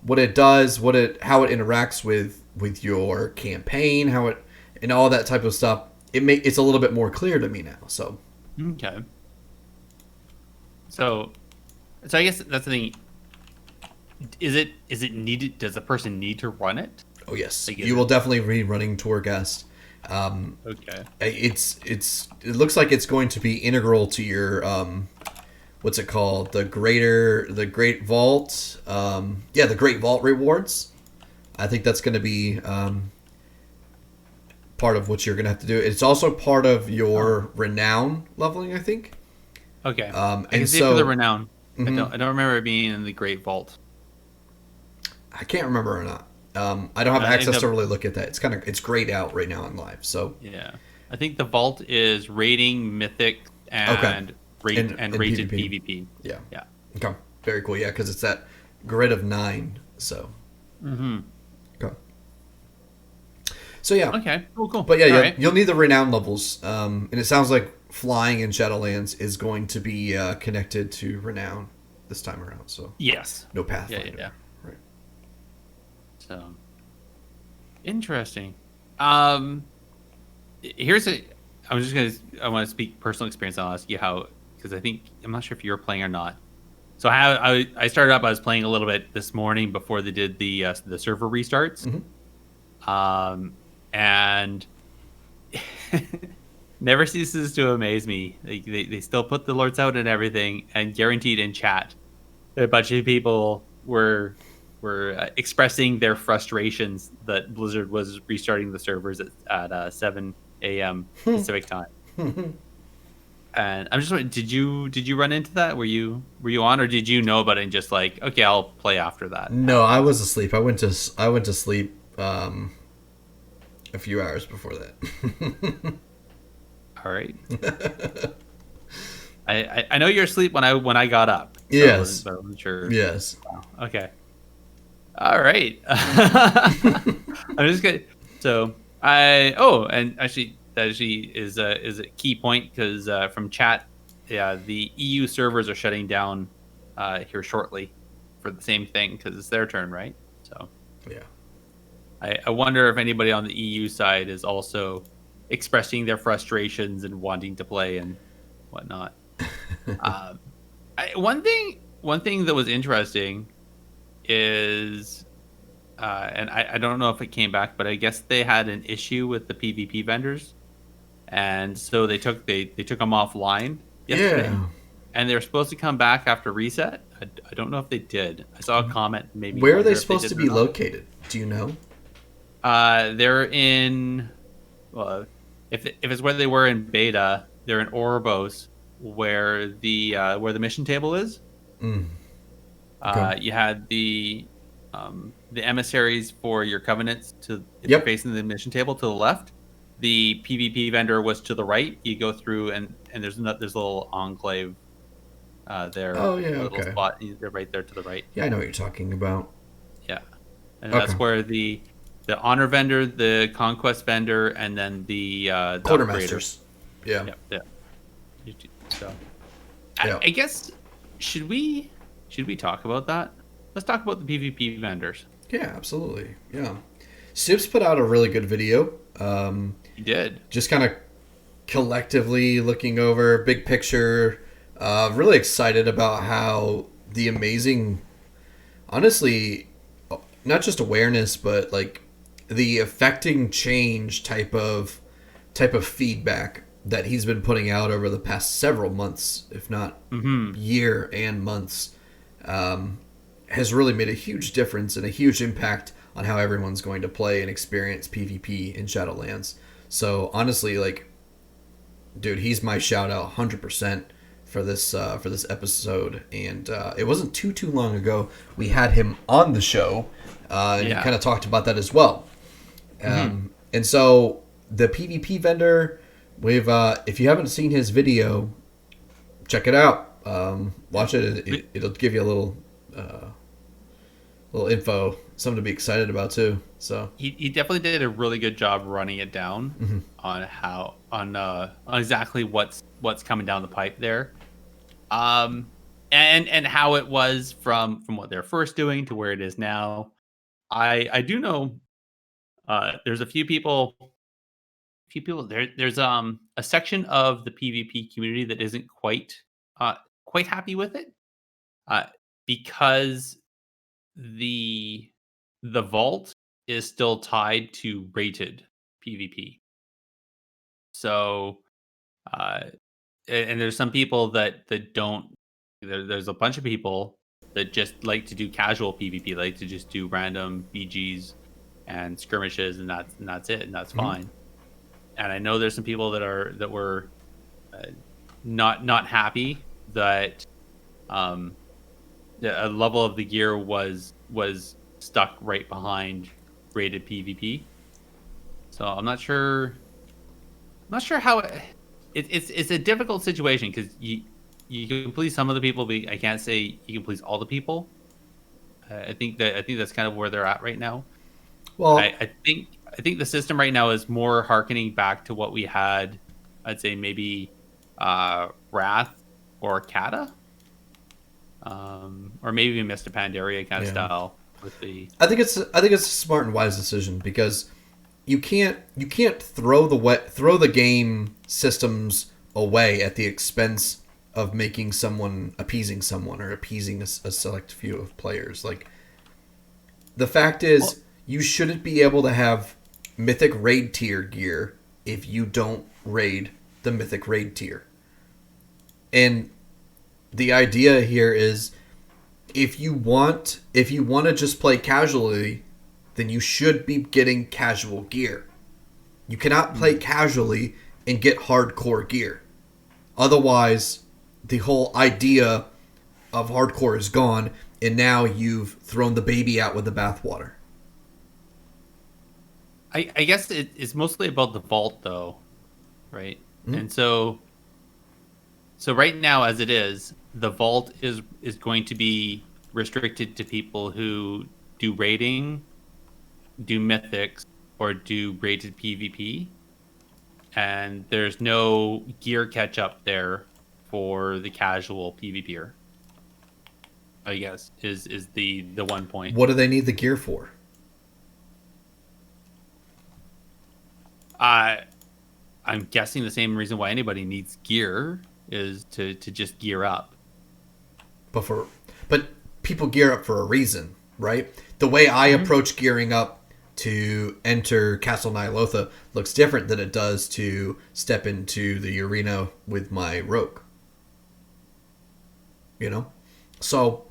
what it does, how it interacts with your campaign, how it and all that type of stuff, it's a little bit more clear to me now. So Okay. So I guess that's the thing. Is it needed? Does the person need to run it? Oh yes, Like, you will definitely be running Torghast. Okay. It looks like it's going to be integral to your what's it called, the Great Vault, the Great Vault rewards. I think that's going to be part of what you're going to have to do. It's also part of your renown leveling, I think. Okay. And I can see it for the renown. I don't remember it being in the Great Vault. I can't remember or not. I don't have access to the, really look at that. It's grayed out right now in live. So yeah, I think the vault is rating, mythic, and rated PvP. Yeah. Yeah. Okay. Very cool. Yeah, because it's that grid of 9. So. Okay. So yeah. Okay. Cool. But yeah, right. you'll need the renown levels. And it sounds like flying in Shadowlands is going to be connected to renown this time around. So yes. No Pathfinder. Yeah. Right. So interesting. Here's a. I want to speak personal experience. I'll ask you how, because I'm not sure if you were playing or not. So I started up. I was playing a little bit this morning before they did the server restarts. And never ceases to amaze me. They still put the alerts out and everything, and guaranteed in chat, a bunch of people were expressing their frustrations that Blizzard was restarting the servers at 7 a.m. Pacific time. And I'm just wondering, did you run into that? Were you on, or did you know about it and just like, okay, I'll play after that? No, I was asleep. I went to sleep a few hours before that. All right. I know you're asleep when I got up. So Yes. I wasn't sure. Yes. Wow. Okay. All right. I'm just gonna. So and actually that is a key point, because from chat, the EU servers are shutting down here shortly for the same thing, because it's their turn, right? So yeah. I wonder if anybody on the EU side is also expressing their frustrations and wanting to play and whatnot. One thing that was interesting is, and I don't know if it came back, but I guess they had an issue with the PvP vendors, and so they took them offline yesterday. Yeah. And they're supposed to come back after reset. I don't know if they did. I saw a comment. Maybe. Where are they supposed to be located? Do you know? They're in. Well, if it's where they were in beta, they're in Oribos, where the mission table is. Okay. You had the emissaries for your covenants if you're facing the mission table to the left. The PvP vendor was to the right. You go through and there's a little enclave there. Oh yeah, a little spot. They're right there to the right. Yeah, I know what you're talking about. Yeah, and that's where the honor vendor, the conquest vendor, and then the quartermasters. Yeah. So, I guess should we talk about that? Let's talk about the PvP vendors. Yeah, absolutely. Yeah, Sips put out a really good video. He did. Just kind of collectively looking over big picture. Really excited about how the amazing, honestly, not just awareness, but like the affecting change type of feedback that he's been putting out over the past several months, if not year and months, has really made a huge difference and a huge impact on how everyone's going to play and experience PvP in Shadowlands. So honestly, like, dude, he's my shout out 100% for this episode. And it wasn't too long ago we had him on the show, and he kind of talked about that as well. And so the PvP vendor, we've if you haven't seen his video, check it out. Watch it. It'll give you a little info, something to be excited about too. So he definitely did a really good job running it down on exactly what's coming down the pipe there, and how it was from what they're first doing to where it is now. I do know there's a few people there. There's a section of the PvP community that isn't quite quite happy with it, uh, because the the vault is still tied to rated PvP. So, uh, and there's some people that don't. There's a bunch of people that just like to do casual PvP, like to just do random BGs and skirmishes, and that's it, and that's Mhm. fine. And I know there's some people that were uh, not happy that um, a level of the gear was stuck right behind rated PvP. So I'm not sure how it's a difficult situation because you can please some of the people, but I can't say you can please all the people. I think that's kind of where they're at right now. Well, I think the system right now is more harkening back to what we had. I'd say maybe Wrath or Kata, or maybe even Mr. Pandaria kind of yeah. style with the. I think it's a smart and wise decision because you can't throw the game systems away at the expense of making someone appeasing someone or appeasing a select few of players. Like the fact Well, is, you shouldn't be able to have mythic raid tier gear if you don't raid the mythic raid tier. And the idea here is if you want to just play casually, then you should be getting casual gear. You cannot play casually and get hardcore gear. Otherwise, the whole idea of hardcore is gone, and now you've thrown the baby out with the bathwater. I guess it's mostly about the vault though, right? Mm-hmm. And so right now, as it is, the vault is going to be restricted to people who do raiding, do mythics, or do rated PvP, and there's no gear catch up there for the casual PvPer. I guess is the one point. What do they need the gear for? I I'm guessing the same reason why anybody needs gear is to just gear up. But for but people gear up for a reason, right? The way I Hmm. approach gearing up to enter Castle Nyalotha looks different than it does to step into the arena with my rogue. You know, so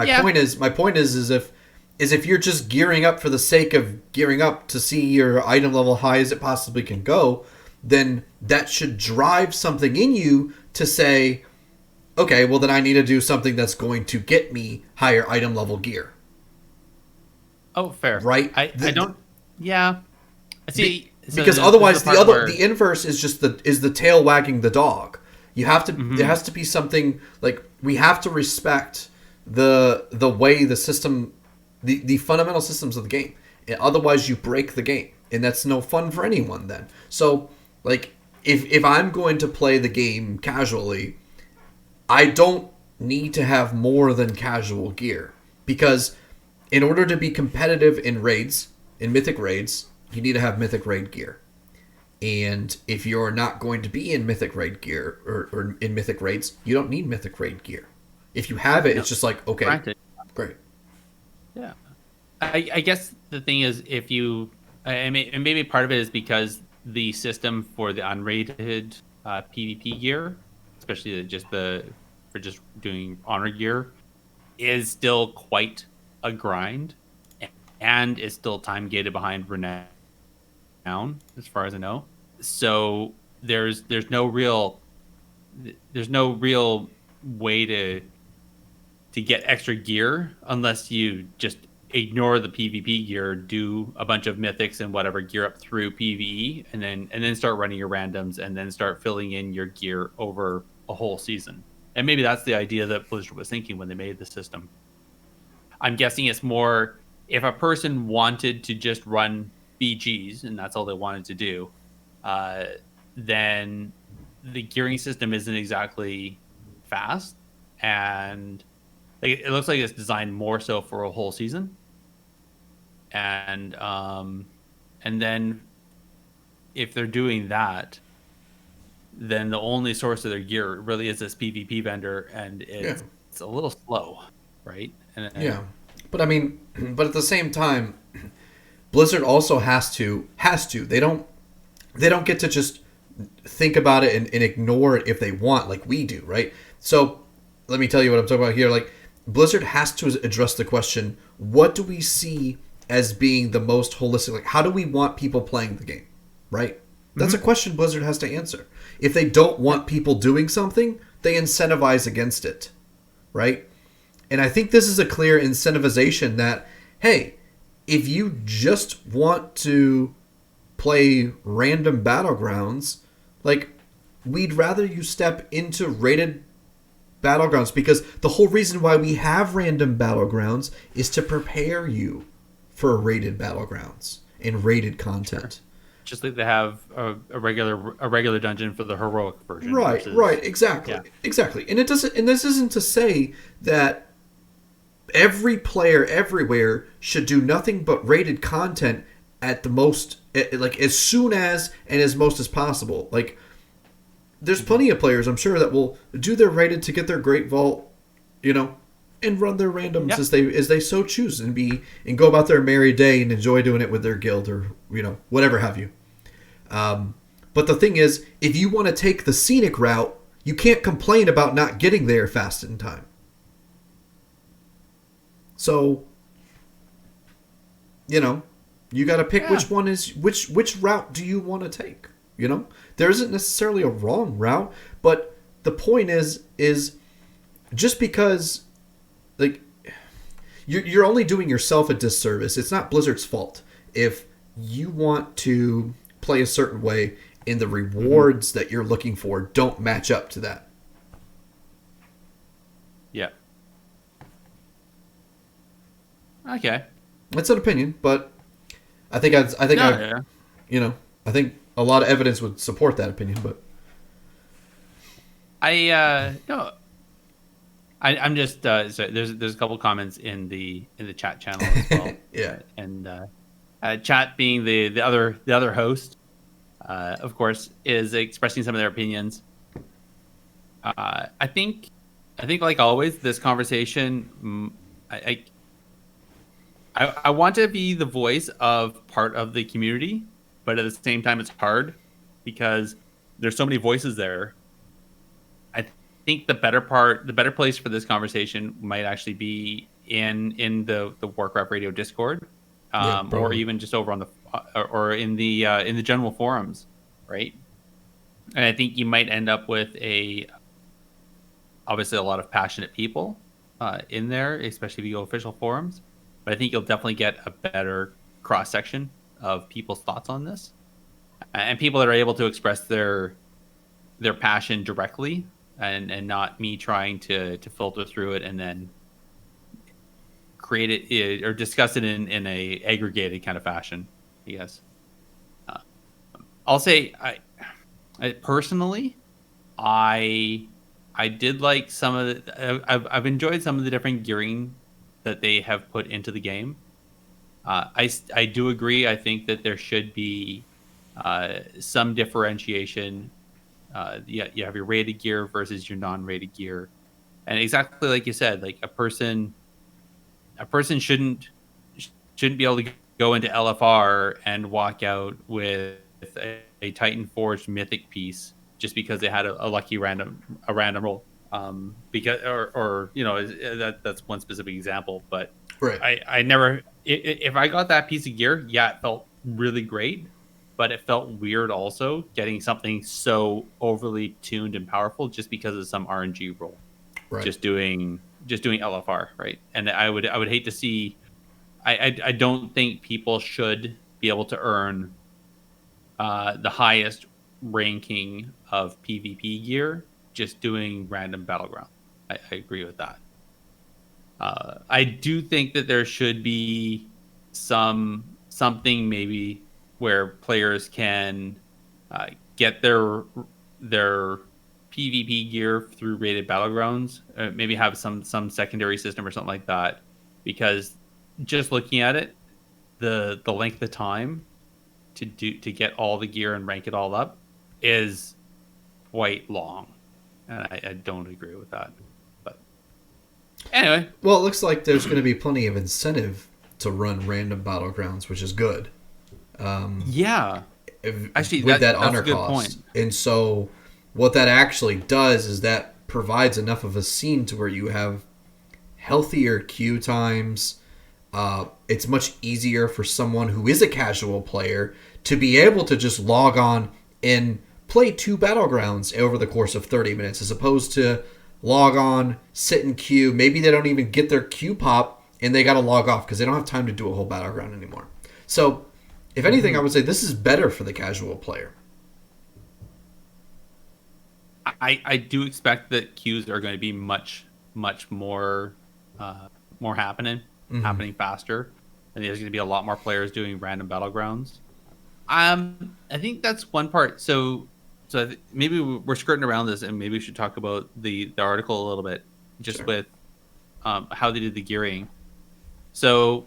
Yeah. my point is if you're just gearing up for the sake of gearing up to see your item level high as it possibly can go, then that should drive something in you to say, okay, well then I need to do something that's going to get me higher item level gear, Oh, fair. right? I don't. Yeah. I see. So Because this is the otherwise part the where. inverse is just the tail wagging the dog. You have to there Mhm. has to be something like we have to respect the way the system the fundamental systems of the game. Otherwise you break the game and that's no fun for anyone then. So like if I'm going to play the game casually, I don't need to have more than casual gear because in order to be competitive in raids, in mythic raids, you need to have mythic raid gear. And if you're not going to be in mythic raid gear or in mythic raids, you don't need mythic raid gear. If you have it, No, it's just like, okay, granted. great. Yeah. I guess the thing is, if you, and maybe part of it is because the system for the unrated PvP gear, especially for just doing honor gear, is still quite a grind, and is still time gated behind renown, as far as I know. So there's no real way to get extra gear unless you just ignore the PvP gear, do a bunch of mythics and whatever gear up through PvE, and then start running your randoms and then start filling in your gear over a whole season. And maybe that's the idea that Blizzard was thinking when they made the system. I'm guessing it's more if a person wanted to just run BGs and that's all they wanted to do, uh, then the gearing system isn't exactly fast, and like it looks like it's designed more so for a whole season. And then if they're doing that, then the only source of their gear really is this PvP vendor, and Yeah. it's a little slow, right? And Yeah. But I mean, but at the same time, Blizzard also has to. They don't get to just think about it and ignore it if they want, like we do, right? So let me tell you what I'm talking about here. Like, Blizzard has to address the question: what do we see as being the most holistic? Like, how do we want people playing the game, right? That's a question Blizzard has to answer. If they don't want people doing something, they incentivize against it, right? And I think this is a clear incentivization that, hey, if you just want to play random battlegrounds, like, we'd rather you step into rated battlegrounds, because the whole reason why we have random battlegrounds is to prepare you for rated battlegrounds and rated content. just like they have a regular dungeon for the heroic version. Right, versus, right, exactly, Yeah. exactly. And it doesn't. And this isn't to say that every player everywhere should do nothing but rated content at the most, like, as soon as and as most as possible. Like, there's plenty of players, I'm sure, that will do their rated to get their great vault, and run their randoms Yeah. as they so choose, and go about their merry day and enjoy doing it with their guild, or whatever have you. But the thing is, if you want to take the scenic route, you can't complain about not getting there fast in time. So, you got to pick Yeah. which one is which route do you want to take. There isn't necessarily a wrong route, but the point is just because, like, you're only doing yourself a disservice. It's not Blizzard's fault if you want to play a certain way and the rewards that you're looking for don't match up to that. Yeah. Okay. That's an opinion, but I think Yeah. I think a lot of evidence would support that opinion. But No. I'm just so there's a couple comments in the chat channel as well. Yeah. And chat being the other host, of course, is expressing some of their opinions. I think like always, this conversation, I want to be the voice of part of the community, but at the same time, it's hard because there's so many voices there. I think the better place for this conversation might actually be in the Warcraft Radio Discord, Yeah, or probably. even just over on the or in the general forums, right? And I think you might end up with obviously a lot of passionate people in there, especially if you go official forums. But I think you'll definitely get a better cross section of people's thoughts on this, and people that are able to express their passion directly, and not me trying to filter through it and then create it or discuss it in a aggregated kind of fashion, I guess. I'll say I personally, I did like some of the. I've enjoyed some of the different gearing that they have put into the game. I do agree. I think that there should be some differentiation. You have your rated gear versus your non-rated gear, and exactly like you said, like a person shouldn't be able to go into LFR and walk out with a Titan Forged Mythic piece just because they had a lucky random roll. Because or that's one specific example, but right, I never, if I got that piece of gear, yeah, it felt really great, but it felt weird also getting something so overly tuned and powerful just because of some RNG roll, right. just doing LFR, right? And I would hate to see. I don't think people should be able to earn the highest ranking of PvP gear just doing random battleground. I agree with that. I do think that there should be something maybe where players can get their PvP gear through rated battlegrounds. Maybe have some secondary system or something like that, because just looking at it, the length of time to get all the gear and rank it all up is quite long, and I don't agree with that. But anyway, Well, it looks like there's going to be plenty of incentive to run random battlegrounds, which is good. yeah, actually, With that that's honor a good cost. point. And so what that actually does is that provides enough of a scene to where you have healthier queue times. It's much easier for someone who is a casual player to be able to just log on and play 2 battlegrounds over the course of 30 minutes as opposed to log on, sit in queue. Maybe they don't even get their queue pop and they got to log off because they don't have time to do a whole battleground anymore. So, if anything, I would say this is better for the casual player. I do expect that queues are going to be much more happening faster, and there's going to be a lot more players doing random battlegrounds. I think that's one part. So maybe we're skirting around this, and maybe we should talk about the article a little bit, just Sure. with how they did the gearing. So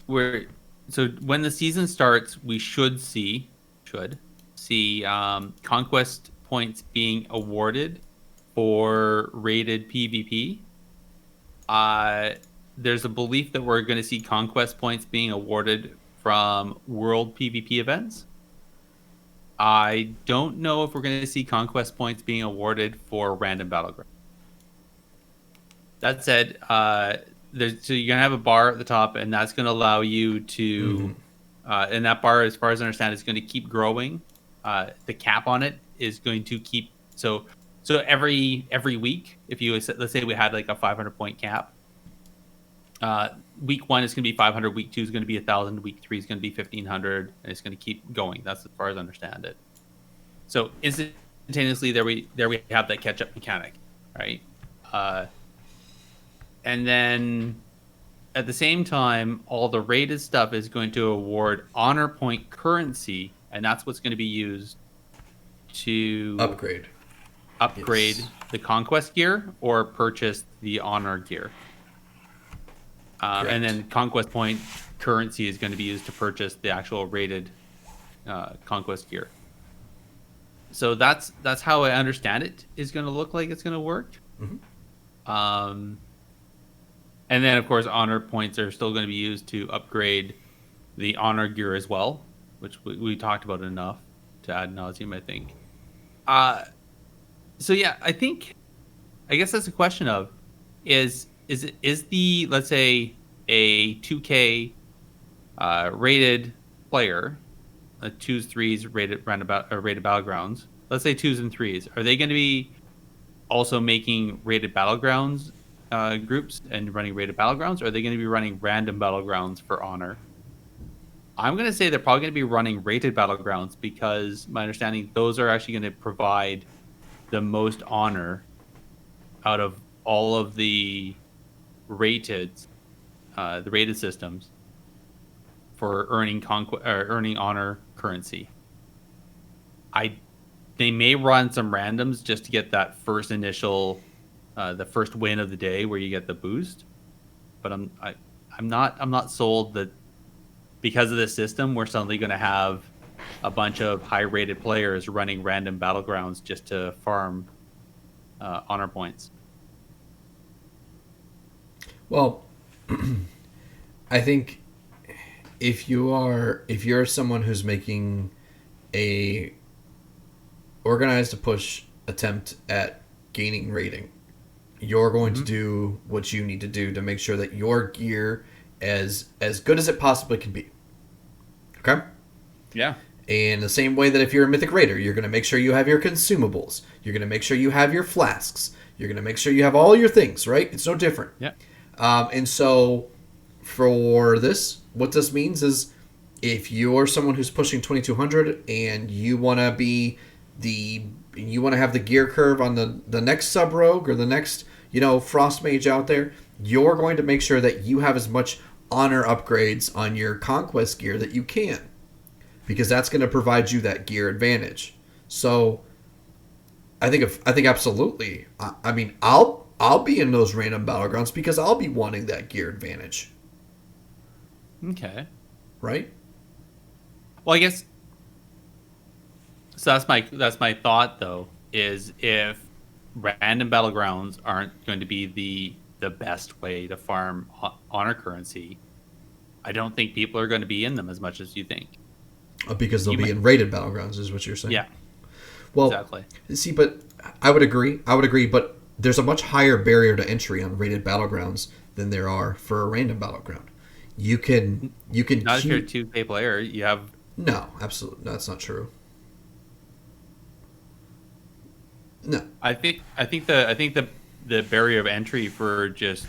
when the season starts, we should see conquest points being awarded for rated PvP. There's a belief that we're going to see conquest points being awarded from world PvP events. I don't know if we're going to see conquest points being awarded for random battleground. That said, so you're going to have a bar at the top, and that's going to allow you to, and that bar, as far as I understand, is going to keep growing. The cap on it is going to keep, so every week, if you, let's say we had like a 500 point cap, week 1 is going to be 500, week 2 is going to be 1,000, week 3 is going to be 1,500, and it's going to keep going. That's as far as I understand it. So instantaneously, there we have that catch up mechanic, right? And then at the same time, all the rated stuff is going to award honor point currency, and that's what's going to be used to Upgrade yes. The conquest gear or purchase the honor gear. And then conquest point currency is going to be used to purchase the actual rated conquest gear. So that's how I understand it is going to look like it's going to work. Mm-hmm. And then, of course, honor points are still going to be used to upgrade the honor gear as well, which we talked about enough to ad nauseum, I think. So yeah, I guess that's a question of is the, let's say, a 2K rated player, 2s, 3s rated rated battlegrounds. Let's say 2s and 3s. Are they going to be also making rated battlegrounds groups and running rated battlegrounds, or are they going to be running random battlegrounds for honor? I'm going to say they're probably going to be running rated battlegrounds because my understanding, those are actually going to provide the most honor out of all of the rated systems for earning honor currency. They may run some randoms just to get that first initial, the first win of the day where you get the boost. But I'm not sold that because of this system we're suddenly going to have a bunch of high-rated players running random battlegrounds just to farm honor points. Well, I think if you're someone who's making a organized push attempt at gaining rating, you're going to do what you need to do to make sure that your gear is as good as it possibly can be. Okay? Yeah. In the same way that if you're a Mythic Raider, you're going to make sure you have your consumables. You're going to make sure you have your flasks. You're going to make sure you have all your things, right? It's no different. Yeah. And so for this, what this means is if you're someone who's pushing 2200 and you want to have the gear curve on the next sub rogue or the next, frost mage out there, you're going to make sure that you have as much honor upgrades on your conquest gear that you can, because that's going to provide you that gear advantage. So I think absolutely. I mean, I'll be in those random battlegrounds because I'll be wanting that gear advantage. Okay. Right? Well, I guess So that's my thought though, is if random battlegrounds aren't going to be the best way to farm honor currency, I don't think people are going to be in them as much as you think. Because they'll You be might- in rated battlegrounds, is what you're saying. Yeah, Well, exactly. see, but I would agree. But there's a much higher barrier to entry on rated battlegrounds than there are for a random battleground. You can Not if you're a 2K player. You have No, absolutely, that's not true. No, I think the barrier of entry for just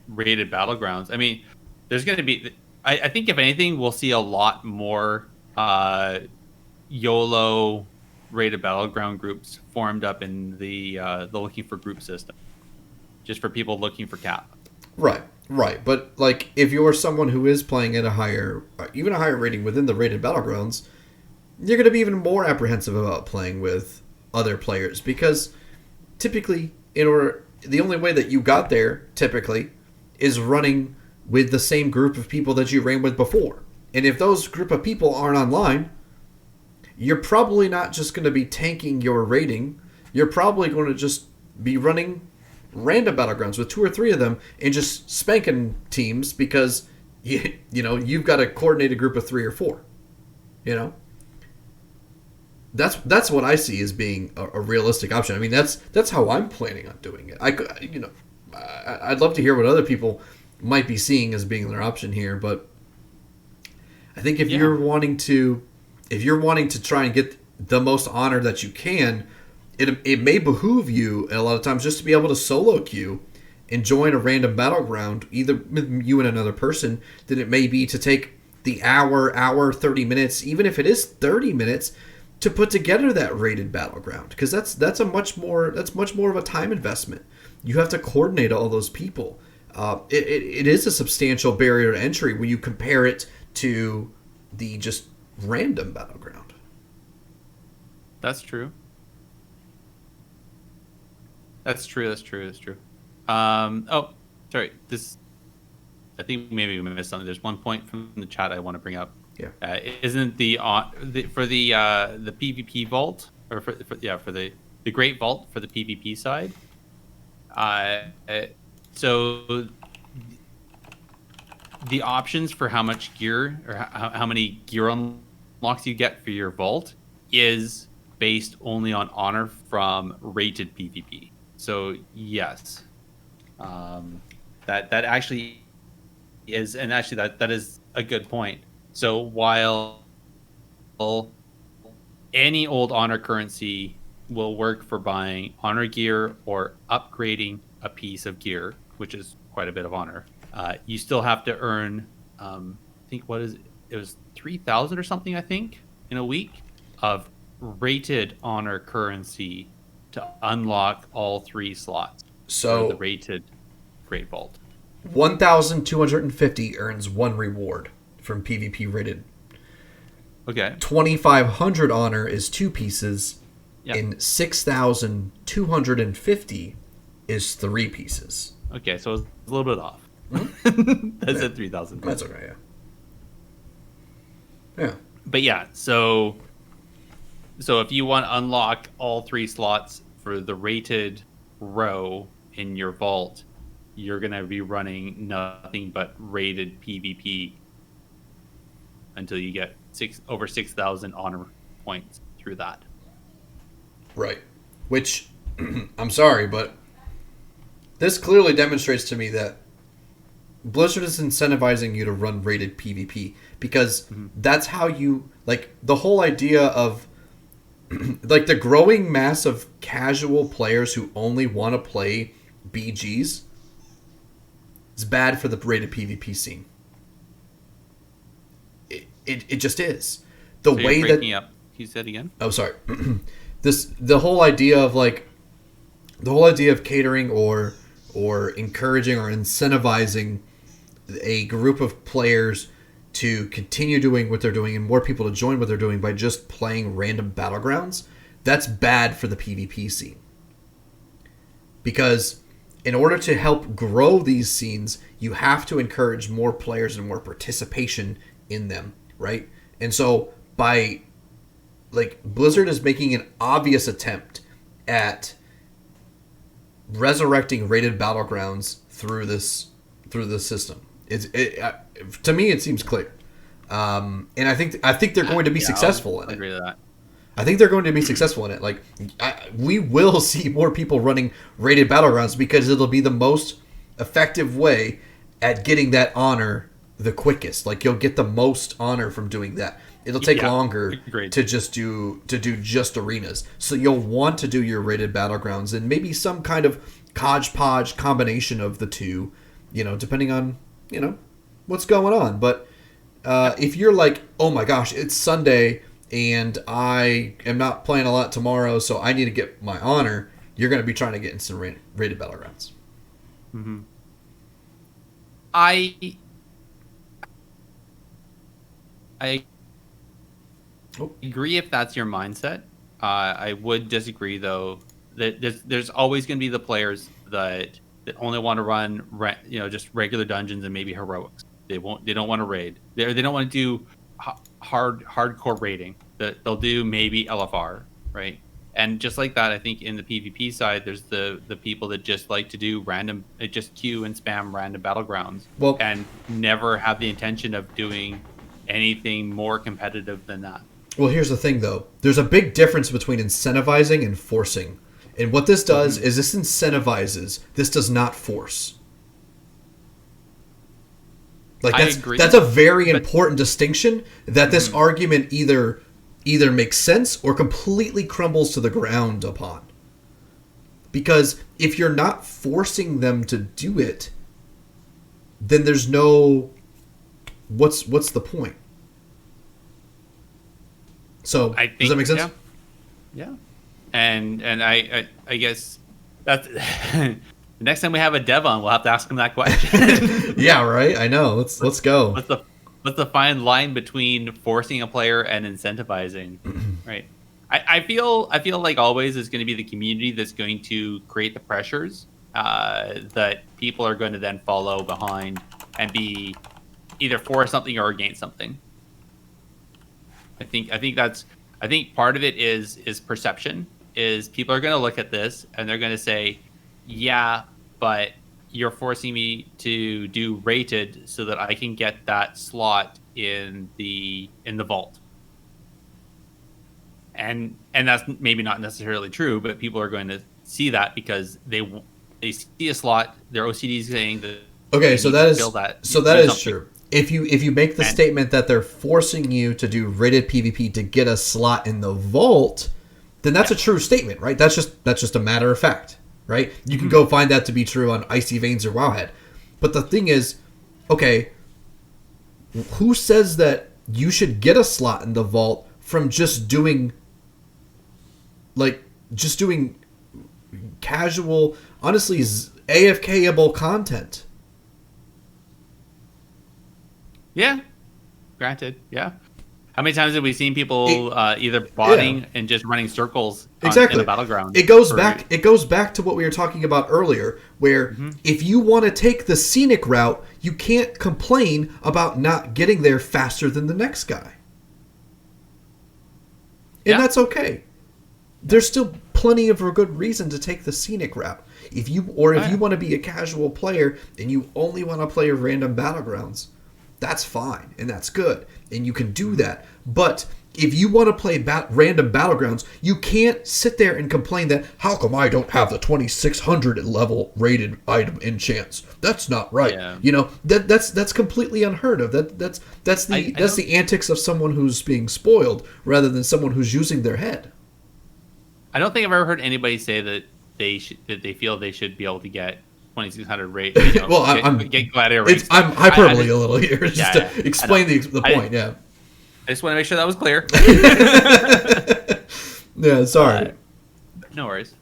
rated battlegrounds. I mean, there's going to be. I think if anything, we'll see a lot more YOLO rated battleground groups formed up in the looking for group system, just for people looking for cap. right. But like, if you're someone who is playing at even a higher rating within the rated battlegrounds, you're going to be even more apprehensive about playing with other players because typically, the only way that you got there typically is running with the same group of people that you ran with before. And if those group of people aren't online, you're probably not just going to be tanking your rating. You're probably going to just be running random battlegrounds with 2 or 3 of them and just spanking teams because you've got a coordinated group of 3 or 4. That's what I see as being a realistic option. I mean, that's how I'm planning on doing it. I'd love to hear what other people might be seeing as being their option here, but I think if you're wanting to try and get the most honor that you can, it may behoove you a lot of times just to be able to solo queue and join a random battleground, either with you and another person, than it may be to take the hour, 30 minutes, even if it is 30 minutes, to put together that rated battleground, because that's much more of a time investment. You have to coordinate all those people. It is a substantial barrier to entry when you compare it to the just random battleground. That's true. That's true. Oh, sorry. I think maybe we missed something. There's one point from the chat I want to bring up. Yeah. Isn't for the PvP vault, or for the Great Vault for the PvP side? So the options for how much gear or how many gear unlocks you get for your vault is based only on honor from rated PvP. So yes, that actually is, and actually that is a good point. So while any old honor currency will work for buying honor gear or upgrading a piece of gear, which is quite a bit of honor, you still have to earn, I think it was 3,000 or something, I think, in a week of rated honor currency to unlock all 3 slots. So for the rated Great Vault. 1,250 earns 1 reward from PvP rated. Okay. 2,500 honor is 2 pieces, Yep. and 6,250 is 3 pieces. Okay, so it's a little bit off. That's at 3,000. That's okay, yeah. But yeah, so if you want to unlock all 3 slots for the rated row in your vault, you're going to be running nothing but rated PvP until you get over 6,000 honor points through that. Right. Which, I'm sorry, but this clearly demonstrates to me that Blizzard is incentivizing you to run rated PvP because that's how you, like, the whole idea of like the growing mass of casual players who only want to play BGs is bad for the rated PvP scene. It just is. The So way you're that breaking up. Can you say it again? Oh, sorry. The whole idea of catering or encouraging or incentivizing a group of players to continue doing what they're doing and more people to join what they're doing by just playing random battlegrounds, that's bad for the PvP scene. Because in order to help grow these scenes, you have to encourage more players and more participation in them, right? And so by like Blizzard is making an obvious attempt at resurrecting rated battlegrounds through this system. To me it seems clear, and I think they're going to be successful in it. Agree with that. I think they're going to be successful in it. Like, we will see more people running rated battlegrounds because it'll be the most effective way at getting that honor the quickest. Like, you'll get the most honor from doing that. It'll take longer to just do arenas. So you'll want to do your rated battlegrounds and maybe some kind of hodgepodge combination of the two, depending on what's going on. But if you're like, oh my gosh, it's Sunday and I am not playing a lot tomorrow, so I need to get my honor, you're going to be trying to get in some rated battlegrounds. Mm-hmm. I agree if that's your mindset. I would disagree, though, that there's always going to be the players that only want to run just regular dungeons and maybe heroics. They don't want to raid. They don't want to do hardcore raiding. That they'll do maybe LFR, right? And just like that, I think in the PvP side, there's the people that just like to do just queue and spam random battlegrounds, and never have the intention of doing anything more competitive than that. Well, here's the thing, though. There's a big difference between incentivizing and forcing. And what this does is this incentivizes. This does not force. Like, that's a very important distinction that this argument either makes sense or completely crumbles to the ground upon. Because if you're not forcing them to do it, then there's no what's the point? So does that make sense? Yeah. And I guess that's the next time we have a dev on, we'll have to ask him that question. Yeah, right. I know. Let's go. What's the fine line between forcing a player and incentivizing? Right. I feel like always is going to be the community that's going to create the pressures that people are going to then follow behind and be either for something or against something. I think part of it is perception. Is people are going to look at this and they're going to say, yeah, but you're forcing me to do rated so that I can get that slot in the vault. And that's maybe not necessarily true, but people are going to see that because they see a slot, their OCD is saying that. Okay, so that is true. If you make the statement that they're forcing you to do rated PvP to get a slot in the vault, then that's a true statement, right? That's just a matter of fact, right? You can go find that to be true on Icy Veins or Wowhead. But the thing is, okay, who says that you should get a slot in the vault from just doing casual, honestly, AFK-able content? Yeah, granted, yeah. How many times have we seen people either botting and just running circles in the battleground? It goes back to what we were talking about earlier, where if you want to take the scenic route, you can't complain about not getting there faster than the next guy. And that's okay. There's still plenty of a good reason to take the scenic route. If you want to be a casual player and you only want to play random battlegrounds, that's fine and that's good and you can do that. But if you want to play random battlegrounds, you can't sit there and complain that how come I don't have the 2600 level rated item enchants? That's not right. Yeah. That's completely unheard of. That's the antics of someone who's being spoiled rather than someone who's using their head. I don't think I've ever heard anybody say that they feel they should be able to get 2600 rate. Well, get gladiator rates. I'm hyperbole a little here, just to explain the point. I just want to make sure that was clear. Yeah, sorry. No worries.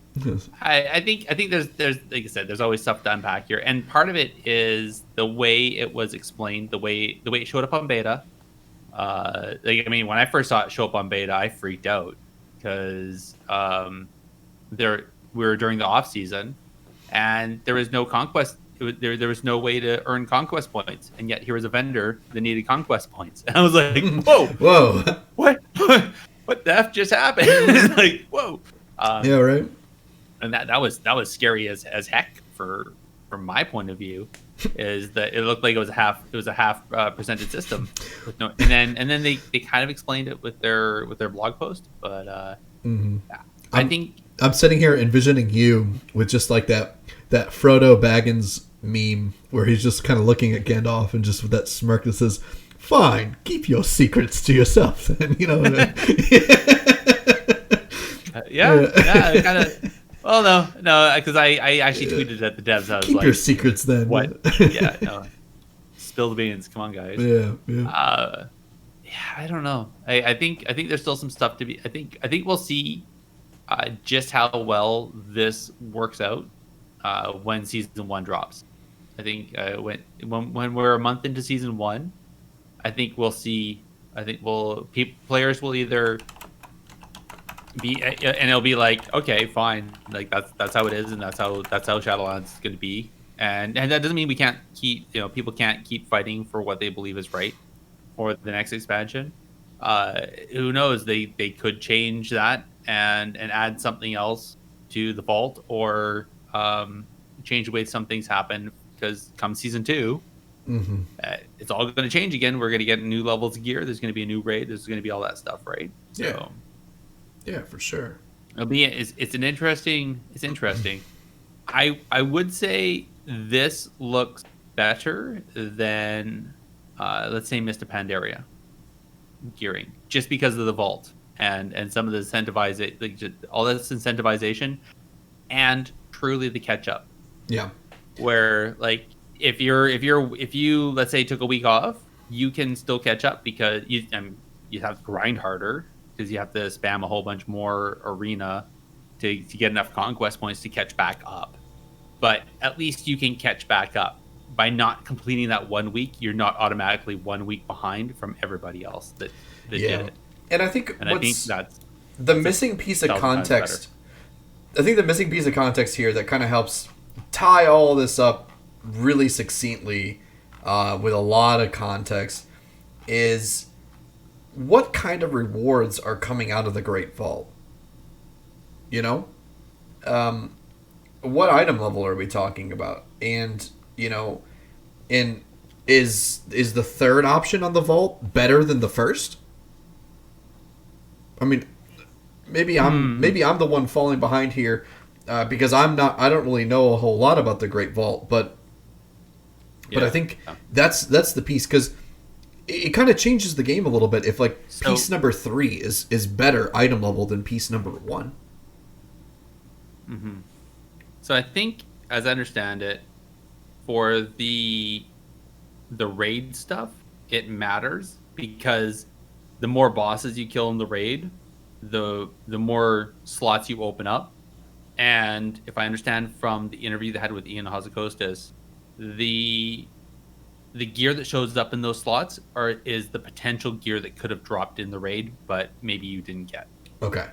I think there's like I said, there's always stuff to unpack here, and part of it is the way it was explained, the way it showed up on beta. When I first saw it show up on beta, I freaked out because we were during the off season. And there was no conquest. There was no way to earn conquest points, and yet here was a vendor that needed conquest points. And I was like, "Whoa, whoa, what? what the F just happened? It's like, whoa. Yeah, right. And that was scary as heck from my point of view, is that it looked like it was a half presented system with no, and then they kind of explained it with their blog post, but I think I'm sitting here envisioning you with just like that Frodo Baggins meme where he's just kind of looking at Gandalf and just with that smirk that says, "Fine, keep your secrets to yourself." And yeah, kind of. Well, no, because I actually tweeted at the devs. I was keep like, your secrets then. What? Yeah, no. Spill the beans. Come on, guys. Yeah. Yeah, I don't know. I think there's still some stuff to be. I think we'll see just how well this works out when season 1 drops. I think when we're a month into season 1, I think we'll see. I think players will either be, and it'll be like, okay, fine, like that's how it is, and that's how Shadowlands is going to be, and that doesn't mean we can't keep, people can't keep fighting for what they believe is right for the next expansion. Who knows? They could change that and add something else to the vault, or change the way some things happen, because come season 2, it's all going to change again. We're going to get new levels of gear. There's going to be a new raid. There's going to be all that stuff, right? So, yeah, for sure. It's interesting. I would say this looks better than let's say Mr. Pandaria gearing, just because of the vault and some of the all this incentivization, and truly the catch up. Yeah. Where, like, if you let's say took a week off, you can still catch up, because you have to grind harder, because you have to spam a whole bunch more arena to get enough conquest points to catch back up. But at least you can catch back up. By not completing that 1 week, you're not automatically 1 week behind from everybody else that did it. And I think I think that's the missing piece of context. I think the missing piece of context here that kind of helps tie all this up really succinctly, with a lot of context, is what kind of rewards are coming out of the Great Vault? What item level are we talking about? And and is the third option on the vault better than the first? I mean, maybe I'm the one falling behind here, because I don't really know a whole lot about the Great Vault, but I think that's the piece, because it kind of changes the game a little bit if piece number 3 is better item level than piece number 1. Mm-hmm. So I think, as I understand it, for the raid stuff, it matters, because the more bosses you kill in the raid, the more slots you open up. And if I understand from the interview they had with Ian Hazakostas, the gear that shows up in those slots is the potential gear that could have dropped in the raid, but maybe you didn't get. Okay.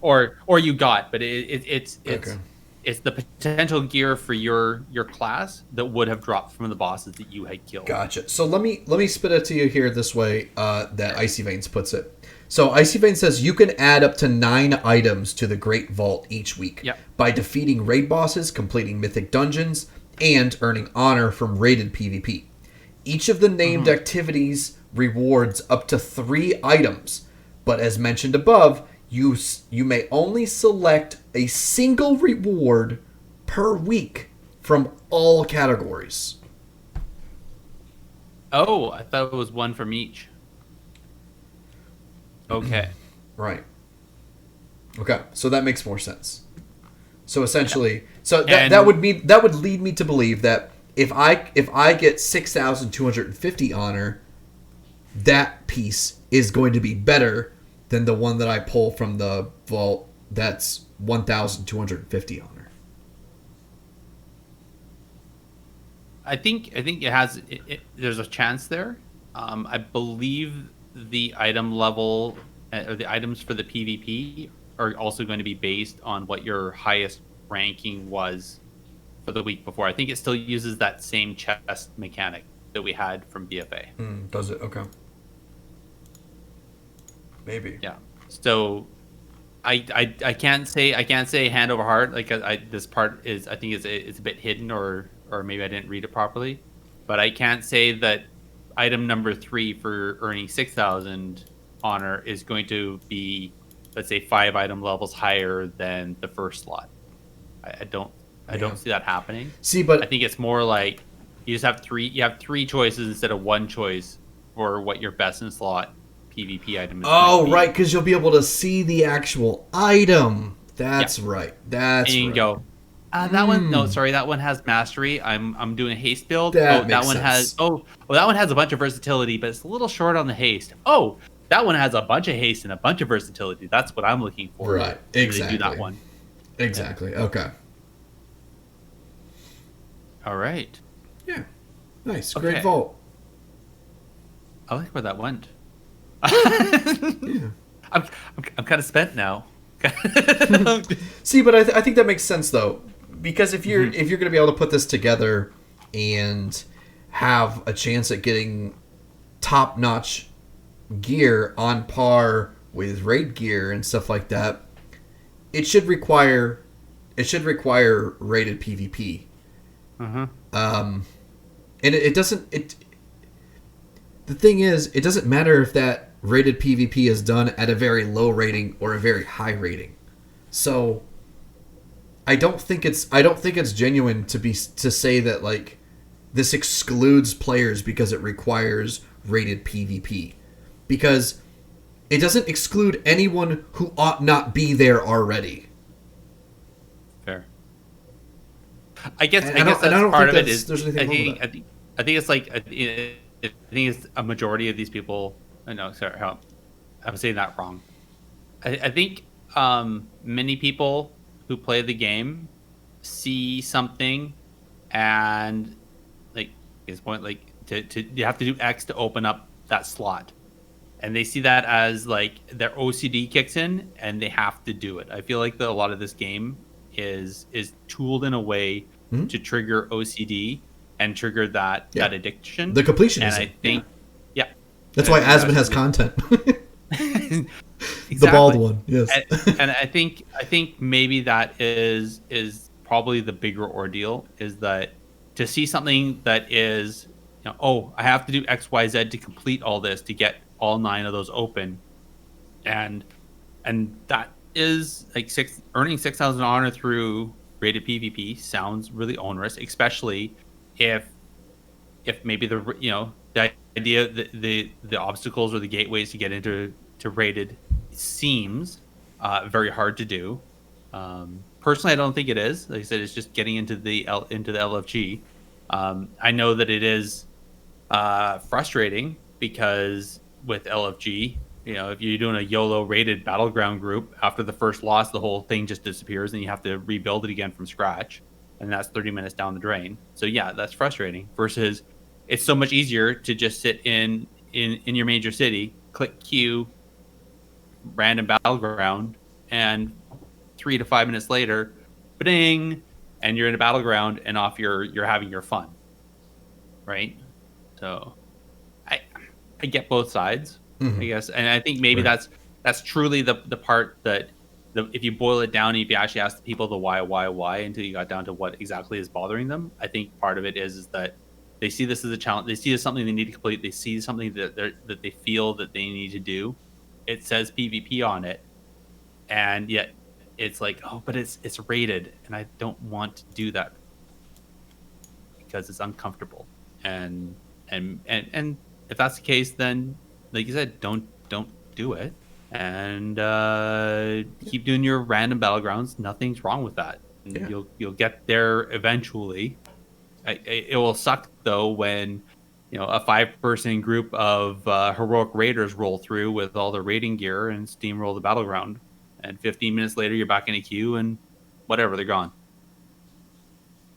Or you got, but it's okay. It's the potential gear for your class that would have dropped from the bosses that you had killed. Gotcha. So let me spit it to you here this way, that Icy Veins puts it. So Icy Veins says you can add up to 9 items to the Great Vault each week by defeating raid bosses, completing mythic dungeons, and earning honor from rated PvP. Each of the named activities rewards up to 3 items, but as mentioned above, you may only select a single reward per week from all categories. Oh, I thought it was one from each. Okay. Right. Okay, so that makes more sense. So essentially, that would lead me to believe that if I get 6,250 honor, that piece is going to be better than the one that I pull from the vault that's 1,250 honor. I think it has. There's a chance there. I believe the item level or the items for the PvP are also going to be based on what your highest ranking was for the week before. I think it still uses that same chest mechanic that we had from BFA. Does it? Okay. maybe. Yeah. So I can't say hand over heart, like this part is, I think it's a bit hidden, or maybe I didn't read it properly, but I can't say that item number 3 for earning 6,000 honor is going to be, let's say, 5 item levels higher than the first slot. I Yeah. don't see that happening. See, I but think it's more like you just have three choices instead of one choice for what your best in slot PvP item is going to oh, be. right, because you'll be able to see the actual item. That's Yeah. right. That's And you can right. go, that one, no, sorry, that one has mastery. I'm doing a haste build. That That makes one has, sense. that one has a bunch of versatility, but it's a little short on the haste. Oh, that one has a bunch of haste and a bunch of versatility. That's what I'm looking for. Right. And they do Exactly. that one. Exactly. Yeah. Okay. All right. Yeah. Nice. Great Okay. vault. I like where that went. Yeah. I'm kind of spent now. See, but I think that makes sense though, because if you're Mm-hmm. if you're going to be able to put this together and have a chance at getting top-notch gear on par with raid gear and stuff like that, it should require rated PvP. Uh-huh. And it doesn't. The thing is, it doesn't matter if that rated PvP is done at a very low rating or a very high rating. So I don't think it's genuine to say that like this excludes players because it requires rated PvP, because it doesn't exclude anyone who ought not be there already. Fair. I guess And I don't that's part of think it. Is there's anything wrong with that. I think it's like, I think it's a majority of these people. No, sorry, I'm saying that wrong. I think many people who play the game see something, and like his point, like to you have to do X to open up that slot, and they see that as like their OCD kicks in and they have to do it. I feel like a lot of this game is tooled in a way to trigger OCD and trigger that addiction, The completionism. And I think That's why Asmon has content. exactly. The bald one, yes. And I think maybe that is probably the bigger ordeal, is that to see something that is, oh, I have to do XYZ to complete all this to get all 9 of those open, and that is like earning 6,000 honor through rated PvP sounds really onerous, especially if maybe the idea, the obstacles or the gateways to get into rated seems very hard to do. Personally, I don't think it is. Like I said, it's just getting into the LFG. I know that it is frustrating because with LFG, if you're doing a YOLO rated battleground group, after the first loss, the whole thing just disappears and you have to rebuild it again from scratch. And that's 30 minutes down the drain. So yeah, that's frustrating. Versus, it's so much easier to just sit in your major city, click queue, random battleground, and 3 to 5 minutes later, ba-ding, and you're in a battleground and off you're having your fun, right? So I get both sides, I guess, and I think maybe that's truly the part that if you boil it down and if you actually ask the people the why until you got down to what exactly is bothering them, I think part of it is that they see this as a challenge. They see it as something they need to complete. They see something that they feel that they need to do. It says PvP on it, and yet it's like, oh, but it's rated, and I don't want to do that because it's uncomfortable. And if that's the case, then like you said, don't do it, and keep doing your random battlegrounds. Nothing's wrong with that. And you'll get there eventually. It will suck though when a 5-person group of heroic raiders roll through with all their raiding gear and steamroll the battleground, and 15 minutes later you're back in a queue and whatever, they're gone.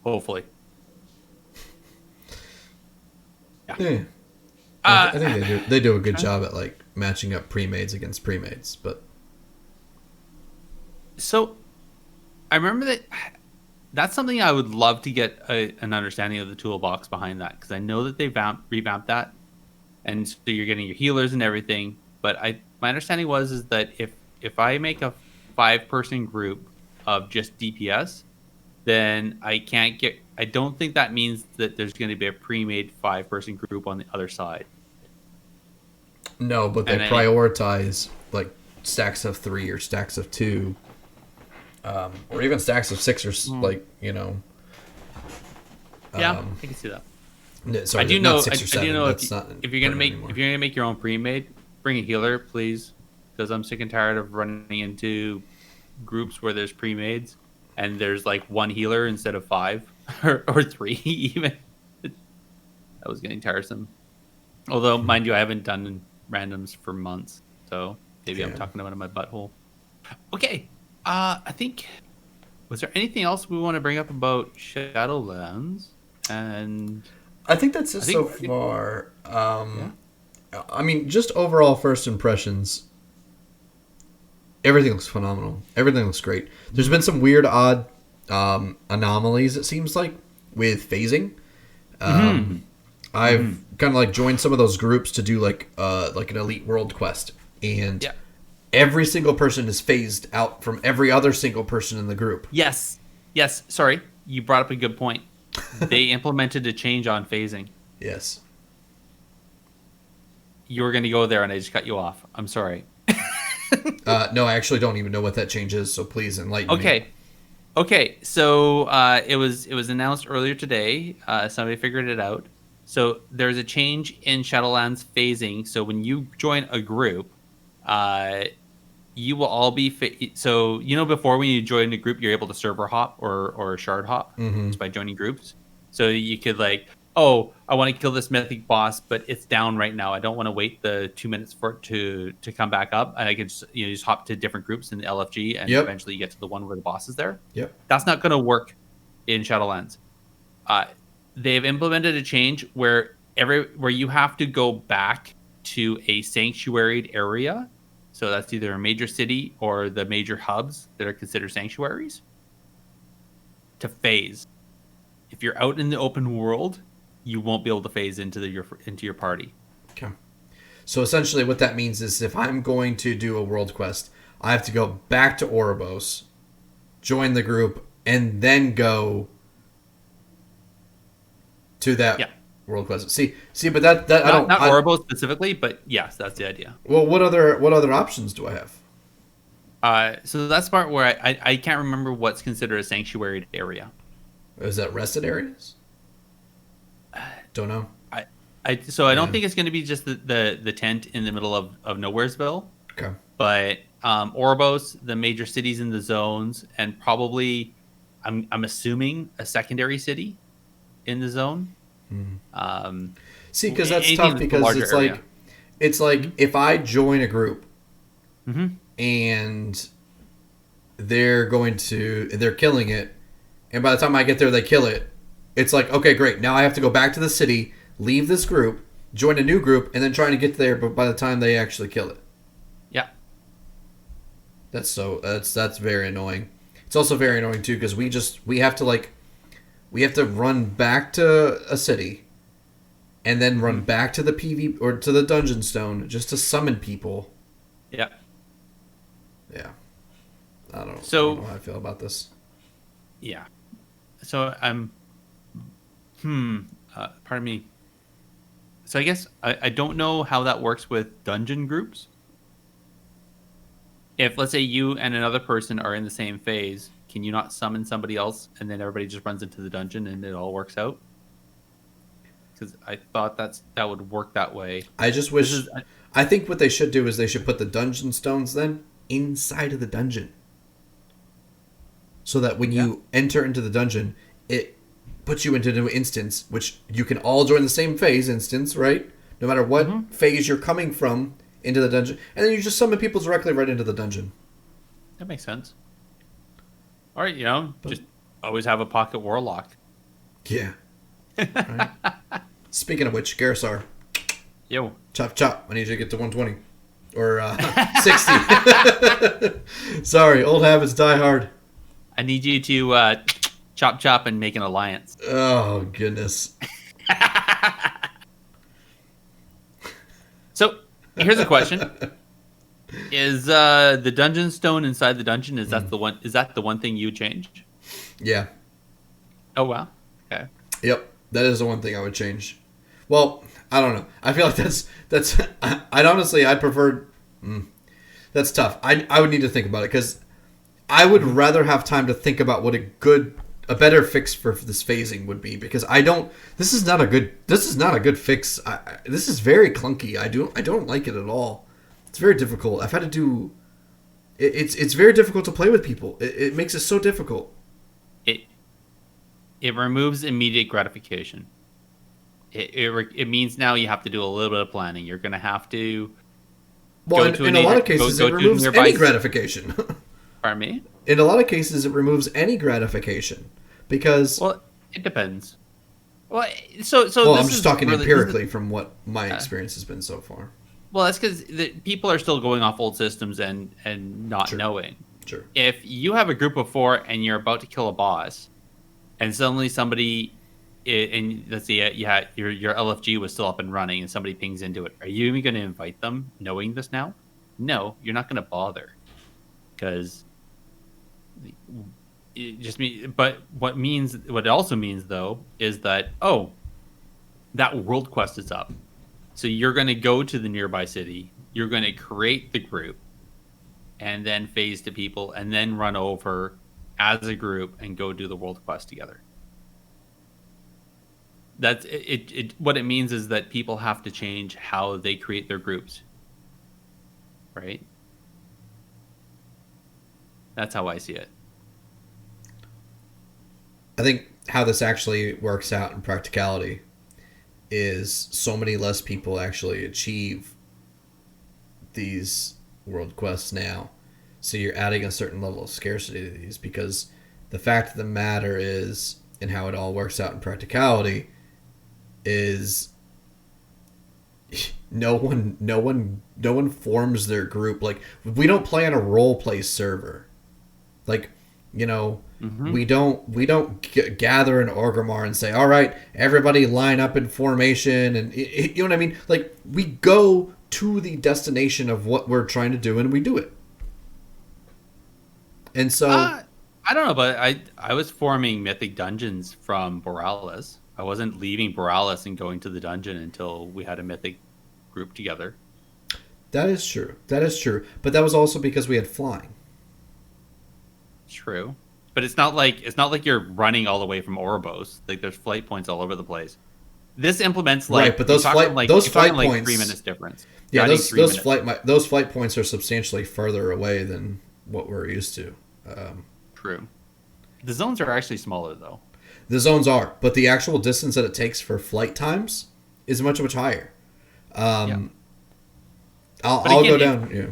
Hopefully. Yeah. I think they do a good job at like matching up pre-mades against pre-mades, but so I remember that's something I would love to get an understanding of the toolbox behind that, because I know that they revamped that, and so you're getting your healers and everything. But my understanding is that if I make a 5-person group of just DPS, then I can't get. I don't think that means that there's going to be a pre-made 5-person group on the other side. No, but they prioritize like stacks of 3 or stacks of 2, or even stacks of 6 or like Yeah, I can see that. Sorry, I do know. 6 or 7. I do know That's if you're gonna make your own pre-made, bring a healer, please, because I'm sick and tired of running into groups where there's pre-mades and there's like 1 healer instead of 5 or 3 even. That was getting tiresome. Although, mind you, I haven't done randoms for months, so maybe I'm talking about it in my butthole. Okay, I think. Was there anything else we want to bring up about Shadowlands? And I think that's it so far. I mean, just overall first impressions. Everything looks phenomenal. Everything looks great. There's been some weird, odd anomalies, it seems like, with phasing. I've kind of like joined some of those groups to do like an elite world quest, and every single person is phased out from every other single person in the group. Yes. Sorry, you brought up a good point. They implemented a change on phasing. Yes. You were going to go there, and I just cut you off. I'm sorry. No, I actually don't even know what that change is, so please enlighten me. Okay. So it was announced earlier today. Somebody figured it out. So there's a change in Shadowlands phasing. So when you join a group, you will all be so before when you join a group, you're able to server hop or shard hop just by joining groups. So you could I want to kill this mythic boss, but it's down right now. I don't want to wait the 2 minutes for it to come back up, and I can just hop to different groups in the LFG, and eventually you get to the one where the boss is there. Yep. That's not going to work in Shadowlands. They've implemented a change where you have to go back to a sanctuaried area. So that's either a major city or the major hubs that are considered sanctuaries to phase. If you're out in the open world, you won't be able to phase into your party. Okay. So essentially what that means is if I'm going to do a world quest, I have to go back to Oribos, join the group, and then go to that world quest. See, but that I don't not Oribos specifically, but yes, that's the idea. Well, what other options do I have? So that's the part where I can't remember what's considered a sanctuary area. Is that rested areas? Don't know. I don't think it's going to be just the tent in the middle of Nowheresville. Okay. But Oribos, the major cities in the zones, and probably I'm assuming a secondary city in the zone. See, because that's tough because it's like if I join a group and they're killing it, and by the time I get there they kill it, it's like, okay, great, now I have to go back to the city, leave this group, join a new group, and then trying to get there, but by the time they actually kill it. Yeah. That's very annoying. It's also very annoying too because we have to run back to a city and then run back to the PV or to the dungeon stone just to summon people. Yeah. Yeah. I don't know how I feel about this. Yeah. So I'm pardon me. So I guess I don't know how that works with dungeon groups. If, let's say, you and another person are in the same phase, can you not summon somebody else and then everybody just runs into the dungeon and it all works out? Because I thought that would work that way. I just wish... I think what they should do is they should put the dungeon stones then inside of the dungeon. So that when you enter into the dungeon, it puts you into a new instance, which you can all join the same phase instance, right? No matter what phase you're coming from into the dungeon. And then you just summon people directly right into the dungeon. That makes sense. All right, just always have a pocket warlock. Yeah. Right. Speaking of which, Gerissar. Yo. Chop, chop. I need you to get to 120. Or 60. Sorry, old habits die hard. I need you to chop, chop, and make an alliance. Oh, goodness. So, here's a question. Is the dungeon stone inside the dungeon? Is that the one? Is that the one thing you change? Yeah. Oh wow. Okay. Yep. That is the one thing I would change. Well, I don't know. I feel like that's. I'd honestly, I'd prefer. That's tough. I would need to think about it because I would rather have time to think about what a better fix for this phasing would be, because I don't. This is not a good fix. This is very clunky. I don't like it at all. It's very difficult. I've had to do. It's very difficult to play with people. It makes it so difficult. It removes immediate gratification. It means now you have to do a little bit of planning. You're going to have to. Well, in a lot of cases, it removes any gratification. Pardon me? In a lot of cases, it removes any gratification because. Well, it depends. Well, so Well, I'm just talking empirically from what my experience has been so far. Well, that's because people are still going off old systems and not knowing. Sure. If you have a group of 4 and you're about to kill a boss, and suddenly somebody, and let's see, your LFG was still up and running, and somebody pings into it, are you even going to invite them, knowing this now? No, you're not going to bother, because it just means. But what it also means though is that that world quest is up. So you're going to go to the nearby city, you're going to create the group, and then phase to people, and then run over as a group and go do the world quest together. That's it. What it means is that people have to change how they create their groups. Right? That's how I see it. I think how this actually works out in practicality is so many less people actually achieve these world quests now. So you're adding a certain level of scarcity to these, because the fact of the matter is, and how it all works out in practicality, is no one forms their group. Like, we don't play on a role play server. Like, we don't gather in Orgrimmar and say, all right, everybody line up in formation, and you know what I mean? Like, we go to the destination of what we're trying to do, and we do it. And so I don't know, but I was forming mythic dungeons from Borealis. I wasn't leaving Borealis and going to the dungeon until we had a mythic group together. That is true. But that was also because we had flying. True. But it's not like you're running all the way from Oribos. Like, there's flight points all over the place. This implements right, but those flight points, 3 minutes difference. Yeah, those flight points are substantially further away than what we're used to. True. The zones are actually smaller though. The zones are, but the actual distance that it takes for flight times is much higher. I'll go down. Yeah.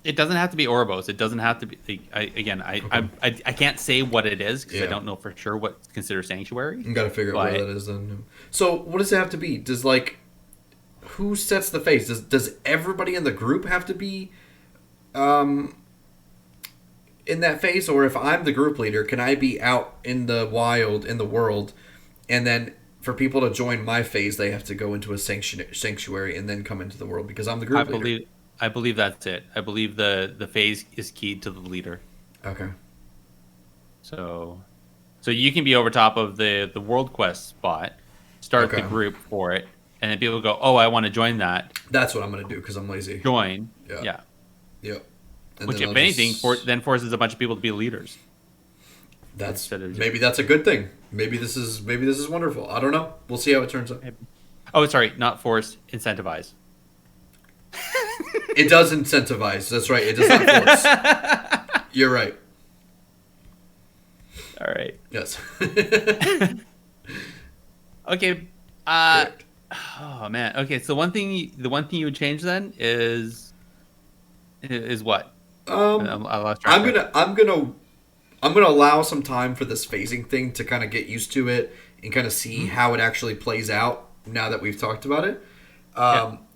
It doesn't have to be Oribos. It doesn't have to be. I can't say what it is because I don't know for sure what's considered sanctuary. You got to figure out where that is then. So what does it have to be? Does who sets the phase? Does everybody in the group have to be in that phase, or if I'm the group leader, can I be out in the wild, in the world, and then for people to join my phase, they have to go into a sanctuary and then come into the world because I'm the group leader? I believe that's it. I believe the phase is keyed to the leader. Okay. So you can be over top of the world quest spot, start the group for it, and then people go, "Oh, I want to join that." That's what I'm going to do because I'm lazy. Join. Yeah. Yep. And which, if anything, then forces a bunch of people to be leaders. Maybe that's a good thing. Maybe this is wonderful. I don't know. We'll see how it turns out. Oh, sorry, not force, incentivize. It does incentivize. That's right. It does not force. You're right. All right. Yes. Okay. Oh man. Okay. So the one thing you would change then is what? I lost track. I'm gonna allow some time for this phasing thing to kind of get used to it and kind of see how it actually plays out now that we've talked about it.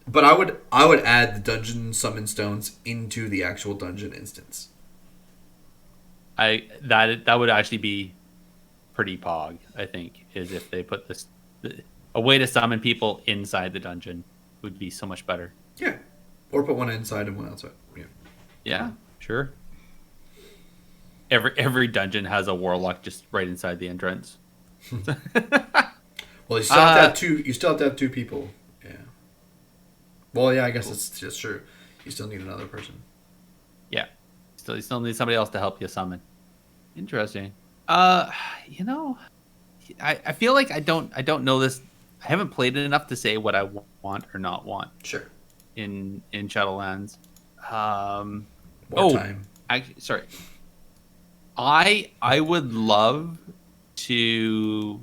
But I would add the dungeon summon stones into the actual dungeon instance. That would actually be pretty pog, I think, is if they put a way to summon people inside the dungeon would be so much better. Yeah. Or put one inside and one outside. Yeah. Yeah, sure. Every dungeon has a warlock just right inside the entrance. Well, you still have to have two. You still have to have two people. Yeah. Well, yeah, I guess it's just true. You still need another person. Yeah. You still need somebody else to help you summon. Interesting. You know, I feel like I don't know this. I haven't played it enough to say what I want or not want Sure. in Shadowlands. More time. Sorry. I would love to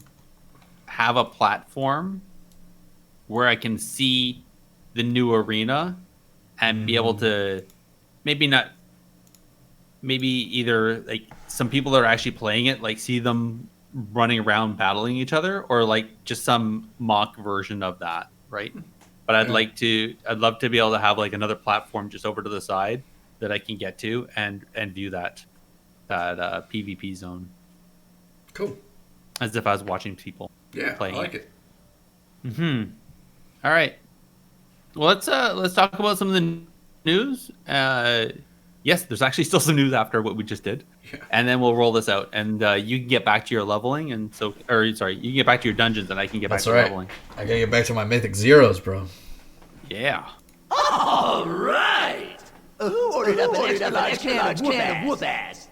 have a platform where I can see the new arena and be able to maybe either like some people that are actually playing it, like see them running around battling each other, or like just some mock version of that, right? But I'd love to be able to have like another platform just over to the side that I can get to and view that PvP zone. Cool. As if I was watching people. Yeah, playing I like it. All right. Well, let's talk about some of the news. Yes, there's actually still some news after what we just did, and then we'll roll this out. And you can get back to your leveling, you can get back to your dungeons, and I can get back to leveling. I gotta get back to my mythic zeros, bro. Yeah. All right. Who ordered up an extra large can of whoop ass?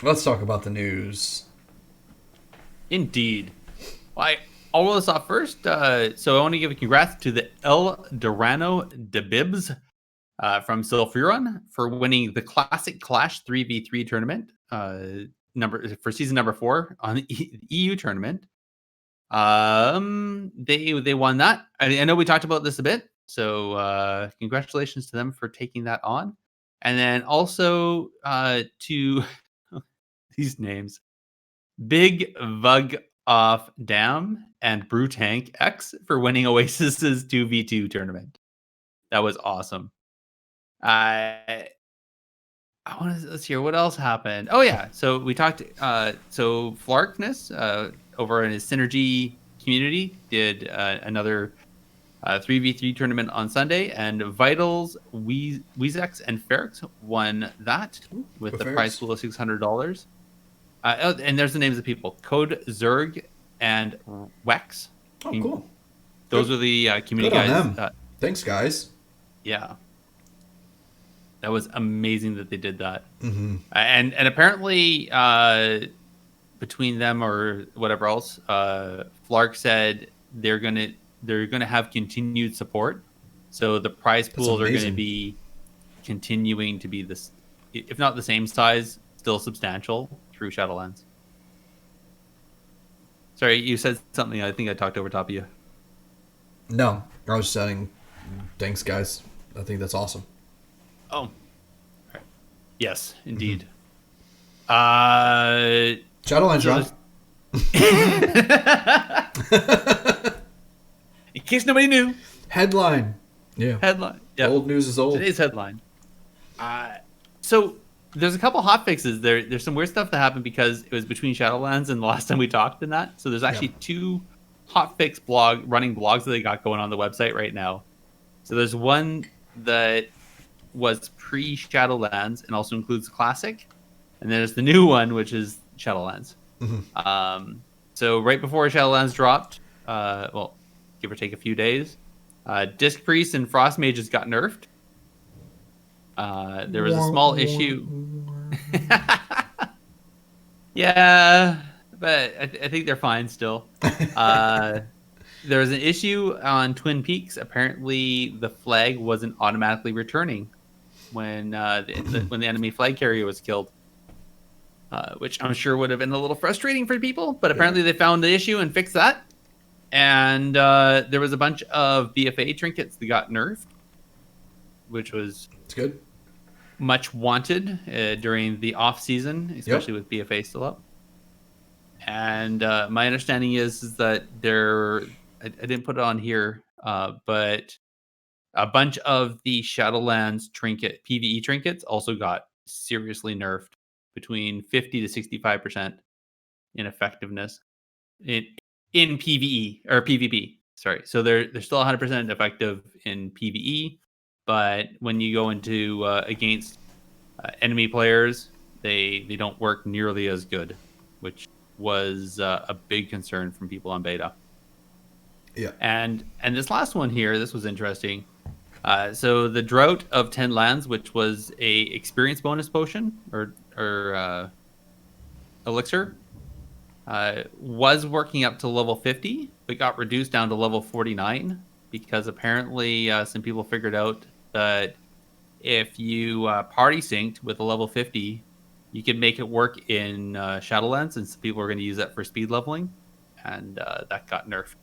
Let's talk about the news. Indeed. Well, I'll roll this off first. So I want to give a congrats to the El Durano de Bibs from Sulfuron for winning the Classic Clash 3v3 tournament for season number 4 on the EU tournament. They won that. I know we talked about this a bit, so congratulations to them for taking that on. And then also to these names, Big Vug Off Dam and Brutank X for winning Oasis's 2v2 tournament. That was awesome. I want to let's hear what else happened. Oh yeah, so we talked. So Flarkness over in his Synergy community did another 3v3 tournament on Sunday, and Vitals, Weezex, and Ferrex won that with the prize pool of $600. And there's the names of people: Code Zerg and Wex. Oh, cool. Those are the community Good guys. on them. Thanks, guys. Yeah. That was amazing that they did that. Mm-hmm. And apparently between them or whatever else, Flark said they're gonna have continued support. So the prize pools are gonna be continuing to be this, if not the same size, still substantial through Shadowlands. Sorry, you said something. I think I talked over top of you. No, I was saying thanks, guys. I think that's awesome. Oh, right. Yes, indeed. Shadowlands, Ron. In case nobody knew. Headline. Yeah. Headline. Yeah. Old news is old. Today's headline. So there's a couple hot fixes. There's some weird stuff that happened because it was between Shadowlands and the last time we talked in that. So there's actually two hot fix running blogs that they got going on the website right now. So there's one that was pre-Shadowlands and also includes Classic, and there's the new one, which is Shadowlands. Mm-hmm. So right before Shadowlands dropped, well, give or take a few days, Disc Priest and Frost Mages got nerfed. There was a small issue. Yeah, but I think they're fine still. There was an issue on Twin Peaks. Apparently, the flag wasn't automatically returning when when the enemy flag carrier was killed, which I'm sure would have been a little frustrating for people. But apparently, they found the issue and fixed that. And there was a bunch of BFA trinkets that got nerfed, which was good, much wanted during the off season, especially with BFA still up. And my understanding is that I didn't put it on here, but a bunch of the Shadowlands PvE trinkets also got seriously nerfed, between 50 to 65% in effectiveness in PvE or PvP. Sorry, so they're still 100% effective in PvE, but when you go into against enemy players, they don't work nearly as good, which was a big concern from people on beta. Yeah. And this last one here, this was interesting. So the Drought of 10 Lands, which was a experience bonus potion or elixir, was working up to level 50, but got reduced down to level 49 because apparently some people figured out that if you party synced with a level 50, you can make it work in Shadowlands, and some people are going to use that for speed leveling, and that got nerfed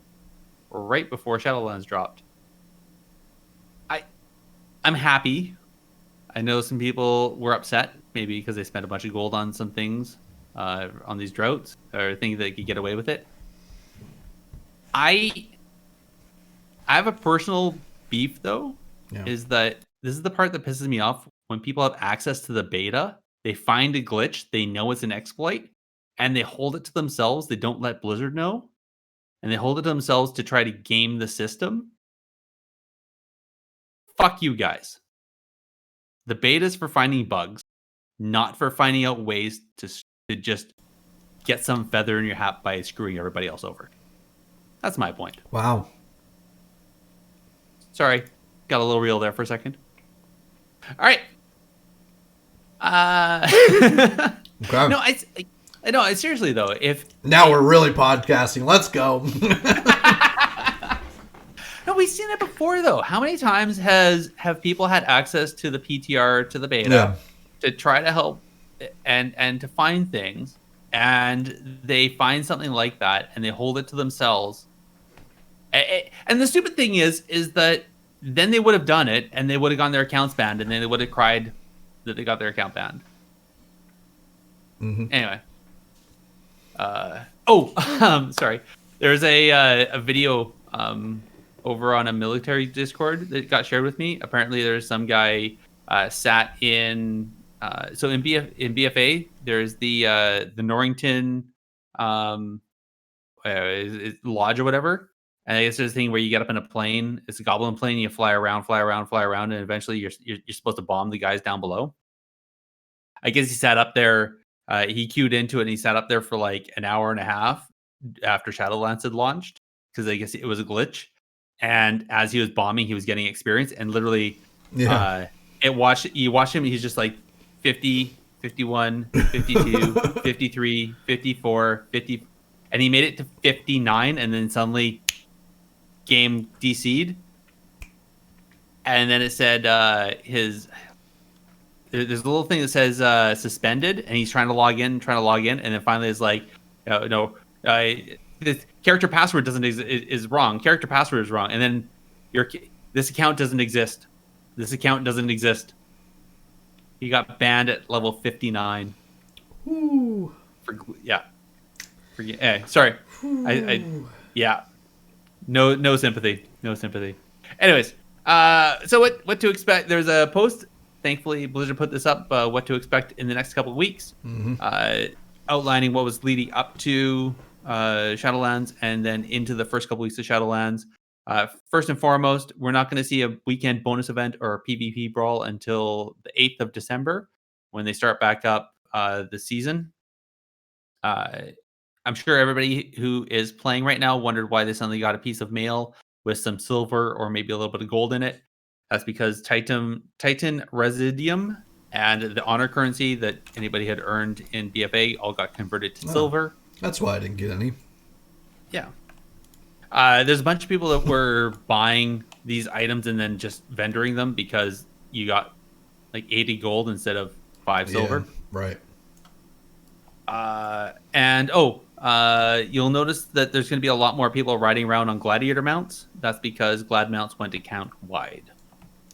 right before Shadowlands dropped. I'm happy. I know some people were upset, maybe because they spent a bunch of gold on some things on these droughts, or think they could get away with it. I have a personal beef though, is that this is the part that pisses me off when people have access to the beta. They find a glitch, they know it's an exploit, and they hold it to themselves. They don't let Blizzard know, and they hold it to themselves to try to game the system. Fuck you guys. The beta is for finding bugs, not for finding out ways to just get some feather in your hat by screwing everybody else over. That's my point. Wow. Sorry, got a little real there for a second. All right. Okay. No, I seriously though, if now we're really podcasting. Let's go. No, we've seen it before though. How many times have people had access to the PTR, to the beta, to try to help and to find things, and they find something like that and they hold it to themselves. And the stupid thing is that then they would have done it and they would have gotten their accounts banned, and then they would have cried that they got their account banned. Mm-hmm. Anyway. Sorry. There's a video over on a military Discord that got shared with me. Apparently, there's some guy sat in. So in BFA, there's the Norrington lodge or whatever. And I guess there's a thing where you get up in a plane. It's a goblin plane. And you fly around, and eventually you're supposed to bomb the guys down below. I guess he sat up there. He queued into it, and he sat up there for like an hour and a half after Shadowlands had launched, because I guess it was a glitch. And as he was bombing, he was getting experience, and literally, you watch him. He's just like 50, 51, 52, 53, 54, 50, and he made it to 59, and then suddenly game DC'd. And then it said there's a little thing that says suspended, and he's trying to log in, and then finally it's like, this character password is wrong. Character password is wrong, and then this account doesn't exist. This account doesn't exist. He got banned at level 59. Ooh. Sorry. No sympathy. No sympathy. Anyways, so what to expect? There's a post. Thankfully, Blizzard put this up. What to expect in the next couple of weeks, outlining what was leading up to Shadowlands and then into the first couple weeks of Shadowlands. First and foremost, we're not going to see a weekend bonus event or a PvP brawl until the 8th of December, when they start back up the season. I'm sure everybody who is playing right now wondered why they suddenly got a piece of mail with some silver or maybe a little bit of gold in it. That's because Titan Residium and the honor currency that anybody had earned in BFA all got converted to silver. That's why I didn't get any. Yeah. There's a bunch of people that were buying these items and then just vendoring them because you got like 80 gold instead of 5 silver. Right. You'll notice that there's going to be a lot more people riding around on gladiator mounts. That's because glad mounts went account wide.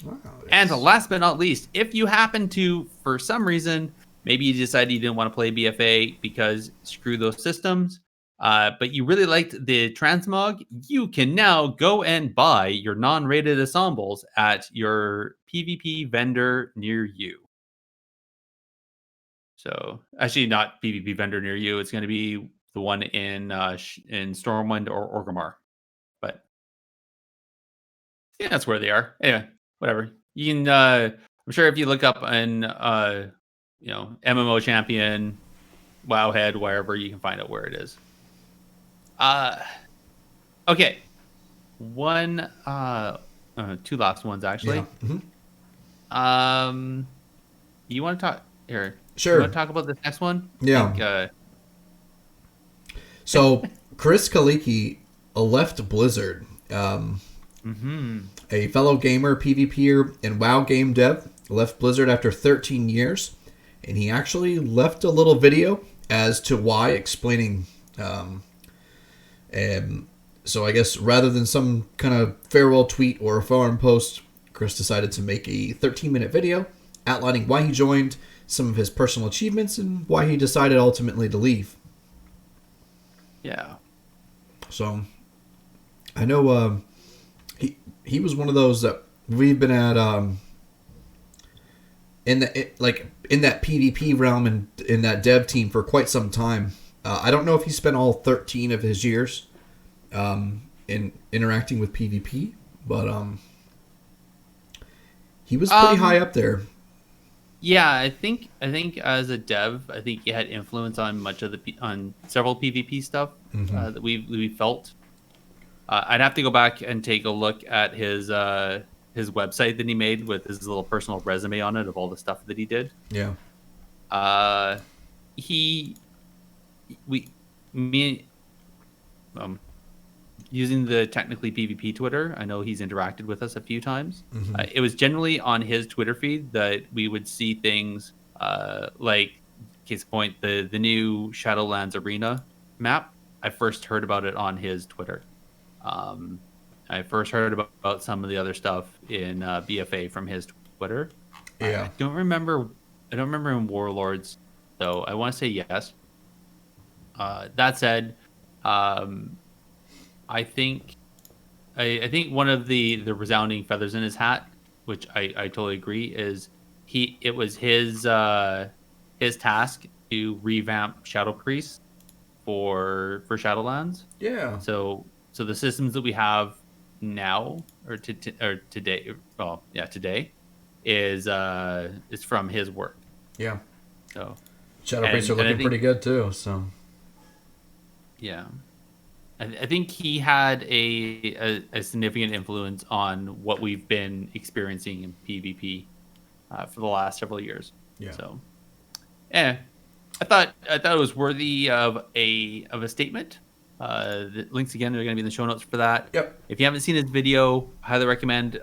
Wow, and last but not least, if you happen to, for some reason, maybe you decided you didn't want to play BFA because screw those systems, but you really liked the transmog, you can now go and buy your non-rated ensembles at your PvP vendor near you. So, actually, not PvP vendor near you. It's going to be the one in Stormwind or Orgrimmar. But yeah, that's where they are. Anyway, whatever. You can. I'm sure if you look up an MMO champion, Wowhead, wherever, you can find out where it is. Okay. One. Two last ones actually. Yeah. Mm-hmm. You want to talk here? Sure. You want to talk about this next one? Yeah. So Chris Kaliki left Blizzard. A fellow gamer, PvPer, and WoW game dev left Blizzard after 13 years, and he actually left a little video as to why, explaining. And so I guess rather than some kind of farewell tweet or a forum post, Chris decided to make a 13-minute video outlining why he joined, some of his personal achievements, and why he decided ultimately to leave. Yeah. So I know he was one of those that we've been at in that PvP realm and in that dev team for quite some time. I don't know if he spent all 13 of his years in interacting with PvP, but he was pretty high up there. Yeah, I think as a dev, I think he had influence on on several PvP stuff that we felt. I'd have to go back and take a look at his website that he made with his little personal resume on it of all the stuff that he did. Yeah. Using the technically PvP Twitter, I know he's interacted with us a few times. It was generally on his Twitter feed that we would see things like, case in point, the new Shadowlands arena map. I first heard about it on his Twitter. I first heard about some of the other stuff in BFA from his Twitter. Yeah. I don't remember in Warlords, though. I want to say yes. That said, I think one of the resounding feathers in his hat, which I totally agree, is it was his task to revamp Shadow Priest for Shadowlands. Yeah. So the systems that we have now today is from his work. Yeah. So Shadow Priests are looking pretty good too. So yeah. I think he had a significant influence on what we've been experiencing in PvP for the last several years. Yeah. So, I thought it was worthy of a statement. The links again are going to be in the show notes for that. Yep. If you haven't seen his video, highly recommend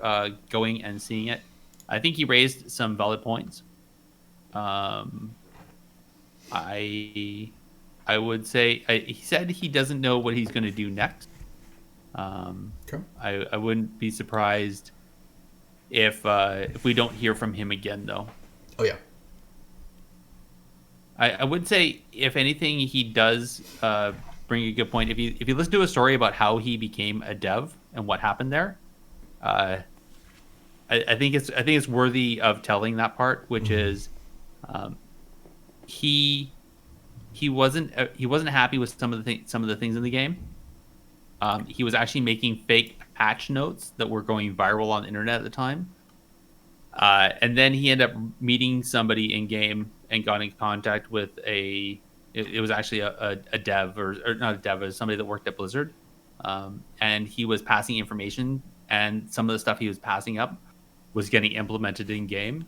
going and seeing it. I think he raised some valid points. I would say he said he doesn't know what he's going to do next. Okay. I wouldn't be surprised if we don't hear from him again, though. Oh yeah. I would say, if anything, he does bring a good point. If you listen to a story about how he became a dev and what happened there, I think it's worthy of telling that part, which is he wasn't happy with some of the things in the game. He was actually making fake patch notes that were going viral on the internet at the time. And then he ended up meeting somebody in game and got in contact with it was actually a dev or not a dev, it was somebody that worked at Blizzard. And he was passing information, and some of the stuff he was passing up was getting implemented in game.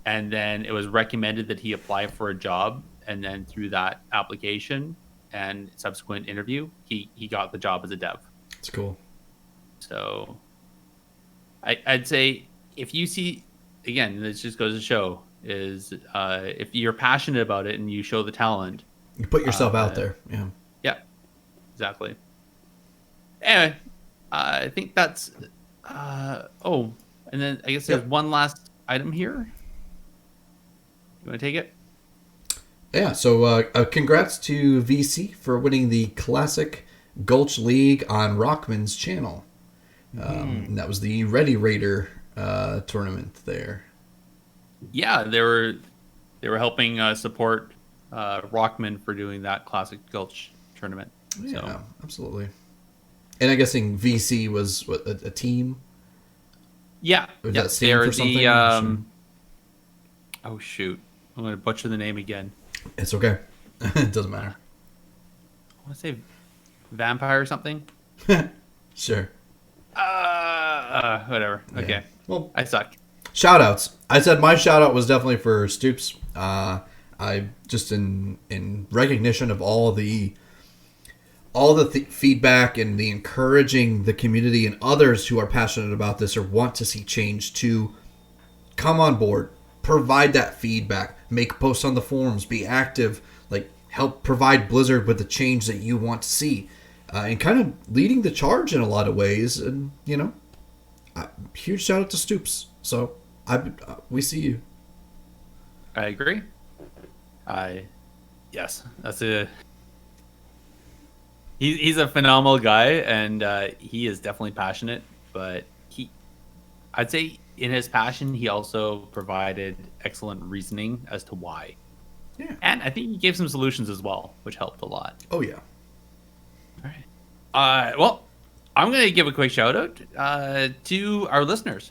And then it was recommended that he apply for a job. And then through that application and subsequent interview, he got the job as a dev. That's cool. So I'd say, if you see, again, this just goes to show, is if you're passionate about it and you show the talent, you put yourself out there. Yeah. Yeah, exactly. Anyway, I think that's and then I guess there's one last item here. You want to take it? Yeah, so congrats to VC for winning the Classic Gulch League on Rockman's channel. And that was the Ready Raider tournament there. Yeah, they were helping support Rockman for doing that Classic Gulch tournament. Yeah, so. Absolutely. And I'm guessing VC was a team? Yeah, Or does yeah. that stand They're for something? the oh shoot, I'm gonna butcher the name again. It's okay. It doesn't matter. I want to say vampire or something. Sure. Whatever. Yeah. Okay. Well, I suck. shout outs. I said my shout out was definitely for Stoops. I just in recognition of all the feedback and the encouraging the community and others who are passionate about this or want to see change to come on board, provide that feedback, make posts on the forums, be active, like help provide Blizzard with the change that you want to see, and kind of leading the charge in a lot of ways. And huge shout out to Stoops. So we see you. I agree. Yes, that's a. He's a phenomenal guy, and he is definitely passionate. But I'd say in his passion, he also provided excellent reasoning as to why. Yeah. And I think he gave some solutions as well, which helped a lot. Oh yeah. All right. Well, I'm going to give a quick shout out to our listeners.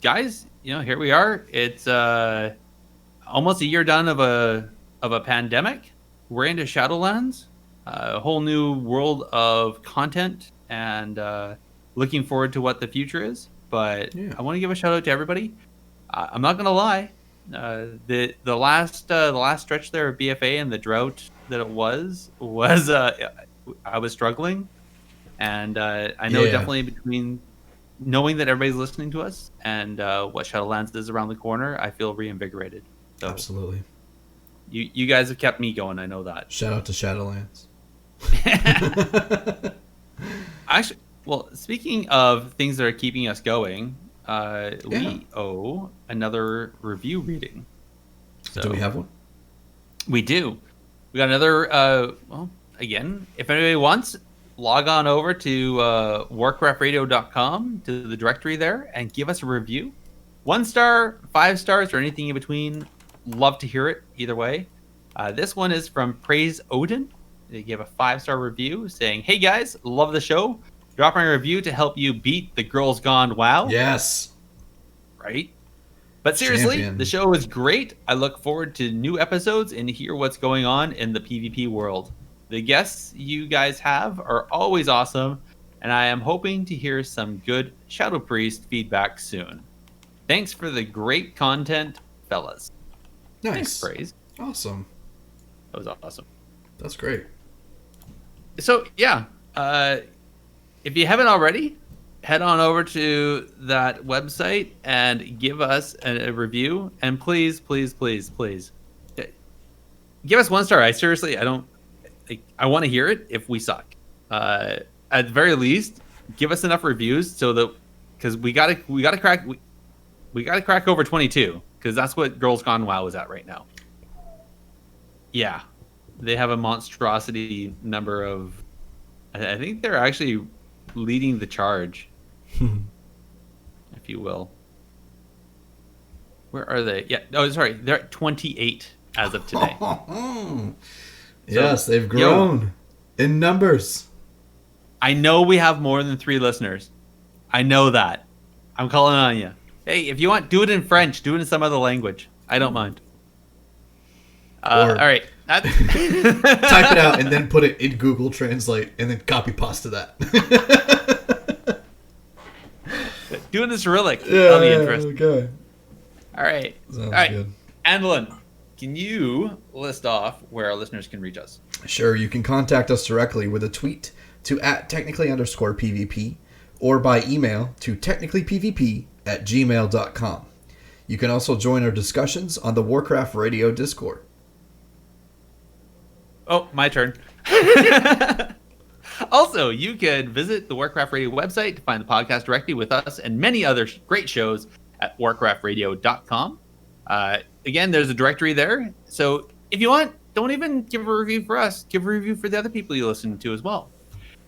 Guys, here we are. It's almost a year done of a pandemic. We're into Shadowlands, a whole new world of content, and looking forward to what the future is. But Yeah. I want to give a shout out to everybody. I'm not going to lie. The last stretch there of BFA and the drought that it was I was struggling, and I know definitely between knowing that everybody's listening to us and what Shadowlands is around the corner, I feel reinvigorated. So Absolutely. you guys have kept me going. I know that. Shout out to Shadowlands. Actually, well, speaking of things that are keeping us going, Yeah. we owe another review reading. So Do we have one? we do. We got another. Well, again, if anybody wants, log on over to warcraftradio.com to the directory there and give us a review. 1 star, 5 stars, or anything in between. Love to hear it either way. This one is from Praise Odin. They gave a 5-star review saying, "Hey guys, love the show. Dropping a review to help you beat the Girls Gone WoW." Yes. Right? But seriously, Champion. the show is great. I look forward to new episodes and hear what's going on in the PvP world. The guests you guys have are always awesome, and I am hoping to hear some good Shadow Priest feedback soon. Thanks for the great content, fellas. Nice. Thanks, Praise. Awesome. That was awesome. That's great. So, yeah, if you haven't already, head on over to that website and give us a review. And please, please, please, please, give us 1 star. I want to hear it if we suck. At the very least, give us enough reviews so that, because we gotta crack over 22, because that's what Girls Gone WoW is at right now. Yeah, they have a monstrosity number of. I think they're actually leading the charge, if you will. Where are they? Yeah. Oh, sorry. They're at 28 as of today. Yes, they've grown in numbers. I know we have more than 3 listeners. I know that. I'm calling on you. Hey, if you want, do it in French. Do it in some other language. I don't mind. All right. Type it out and then put it in Google Translate and then copy pasta that. Do it in Cyrillic. That'll be interesting. Okay. All right. Sounds All right. good. Andallyn, can you list off where our listeners can reach us? Sure, you can contact us directly with a tweet to @technically_PvP or by email to technicallypvp@gmail.com. You can also join our discussions on the Warcraft Radio Discord. Oh, my turn. Also, you can visit the Warcraft Radio website to find the podcast directly with us and many other great shows at warcraftradio.com. Again, there's a directory there. So if you want, don't even give a review for us. Give a review for the other people you listen to as well.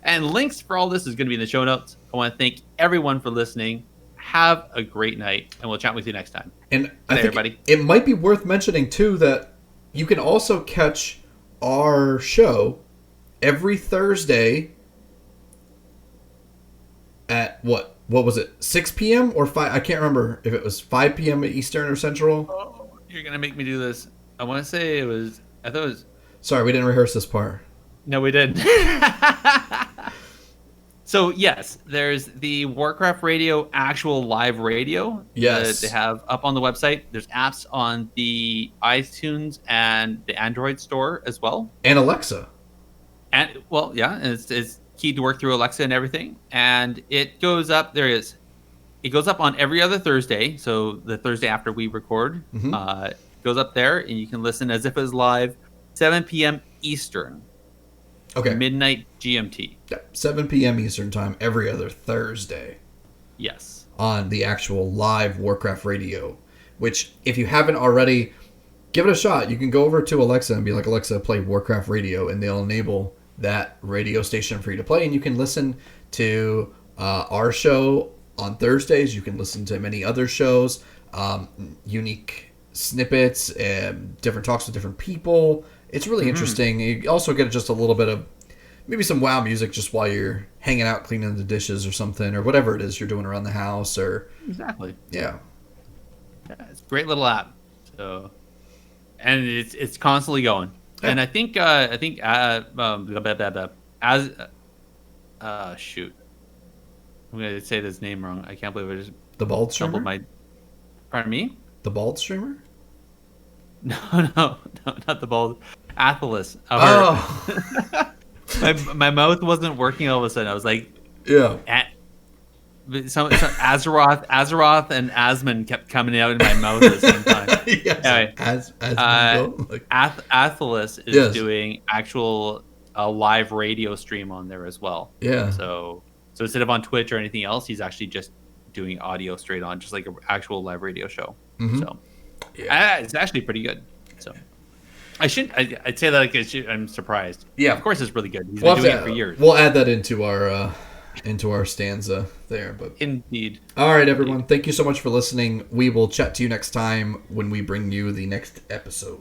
And links for all this is going to be in the show notes. I want to thank everyone for listening. Have a great night, and we'll chat with you next time. And Good I night, think everybody. it might be worth mentioning, too, that you can also catch our show every Thursday at, what was it, 6 p.m. or 5? I can't remember if it was 5 p.m. Eastern or Central. Oh, you're gonna make me do this. I want to say it was. I thought it was. Sorry, we didn't rehearse this part. No, we didn't. So yes, there's the Warcraft Radio actual live radio Yes. that they have up on the website. There's apps on the iTunes and the Android store as well. And Alexa. And well, yeah, it's key to work through Alexa and everything. And it goes up. It goes up on every other Thursday. So the Thursday after we record, it goes up there, and you can listen as if it was live, 7 p.m. Eastern. Okay. Midnight GMT. Yeah, 7 p.m. Eastern time every other Thursday. Yes. On the actual live Warcraft radio, which if you haven't already, give it a shot. You can go over to Alexa and be like, Alexa, play Warcraft Radio, and they'll enable that radio station for you to play, and you can listen to our show on Thursdays. You can listen to many other shows, unique snippets, and different talks with different people. It's really interesting. You also get just a little bit of maybe some WoW music just while you're hanging out, cleaning the dishes or something, or whatever it is you're doing around the house. Or Exactly. Yeah. It's a great little app. So, and it's constantly going. Yeah. And I think shoot, I'm gonna say this name wrong. I can't believe I just The bald stumbled streamer? my. Pardon me? The bald streamer? No, not the bald. Athelis. Oh. my mouth wasn't working all of a sudden. I was like, Yeah. some Azeroth and Asmon kept coming out in my mouth at the same time. Yes. Anyway, Athelis is doing actual live radio stream on there as well. Yeah. So instead of on Twitch or anything else, he's actually just doing audio straight on, just like an actual live radio show. So it's actually pretty good. So I'd say that I'm surprised. Yeah. Of course it's really good. He's been doing it for years. We'll add that into our stanza there. But Indeed. All right, everyone. Thank you so much for listening. We will chat to you next time when we bring you the next episode.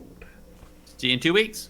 See you in 2 weeks.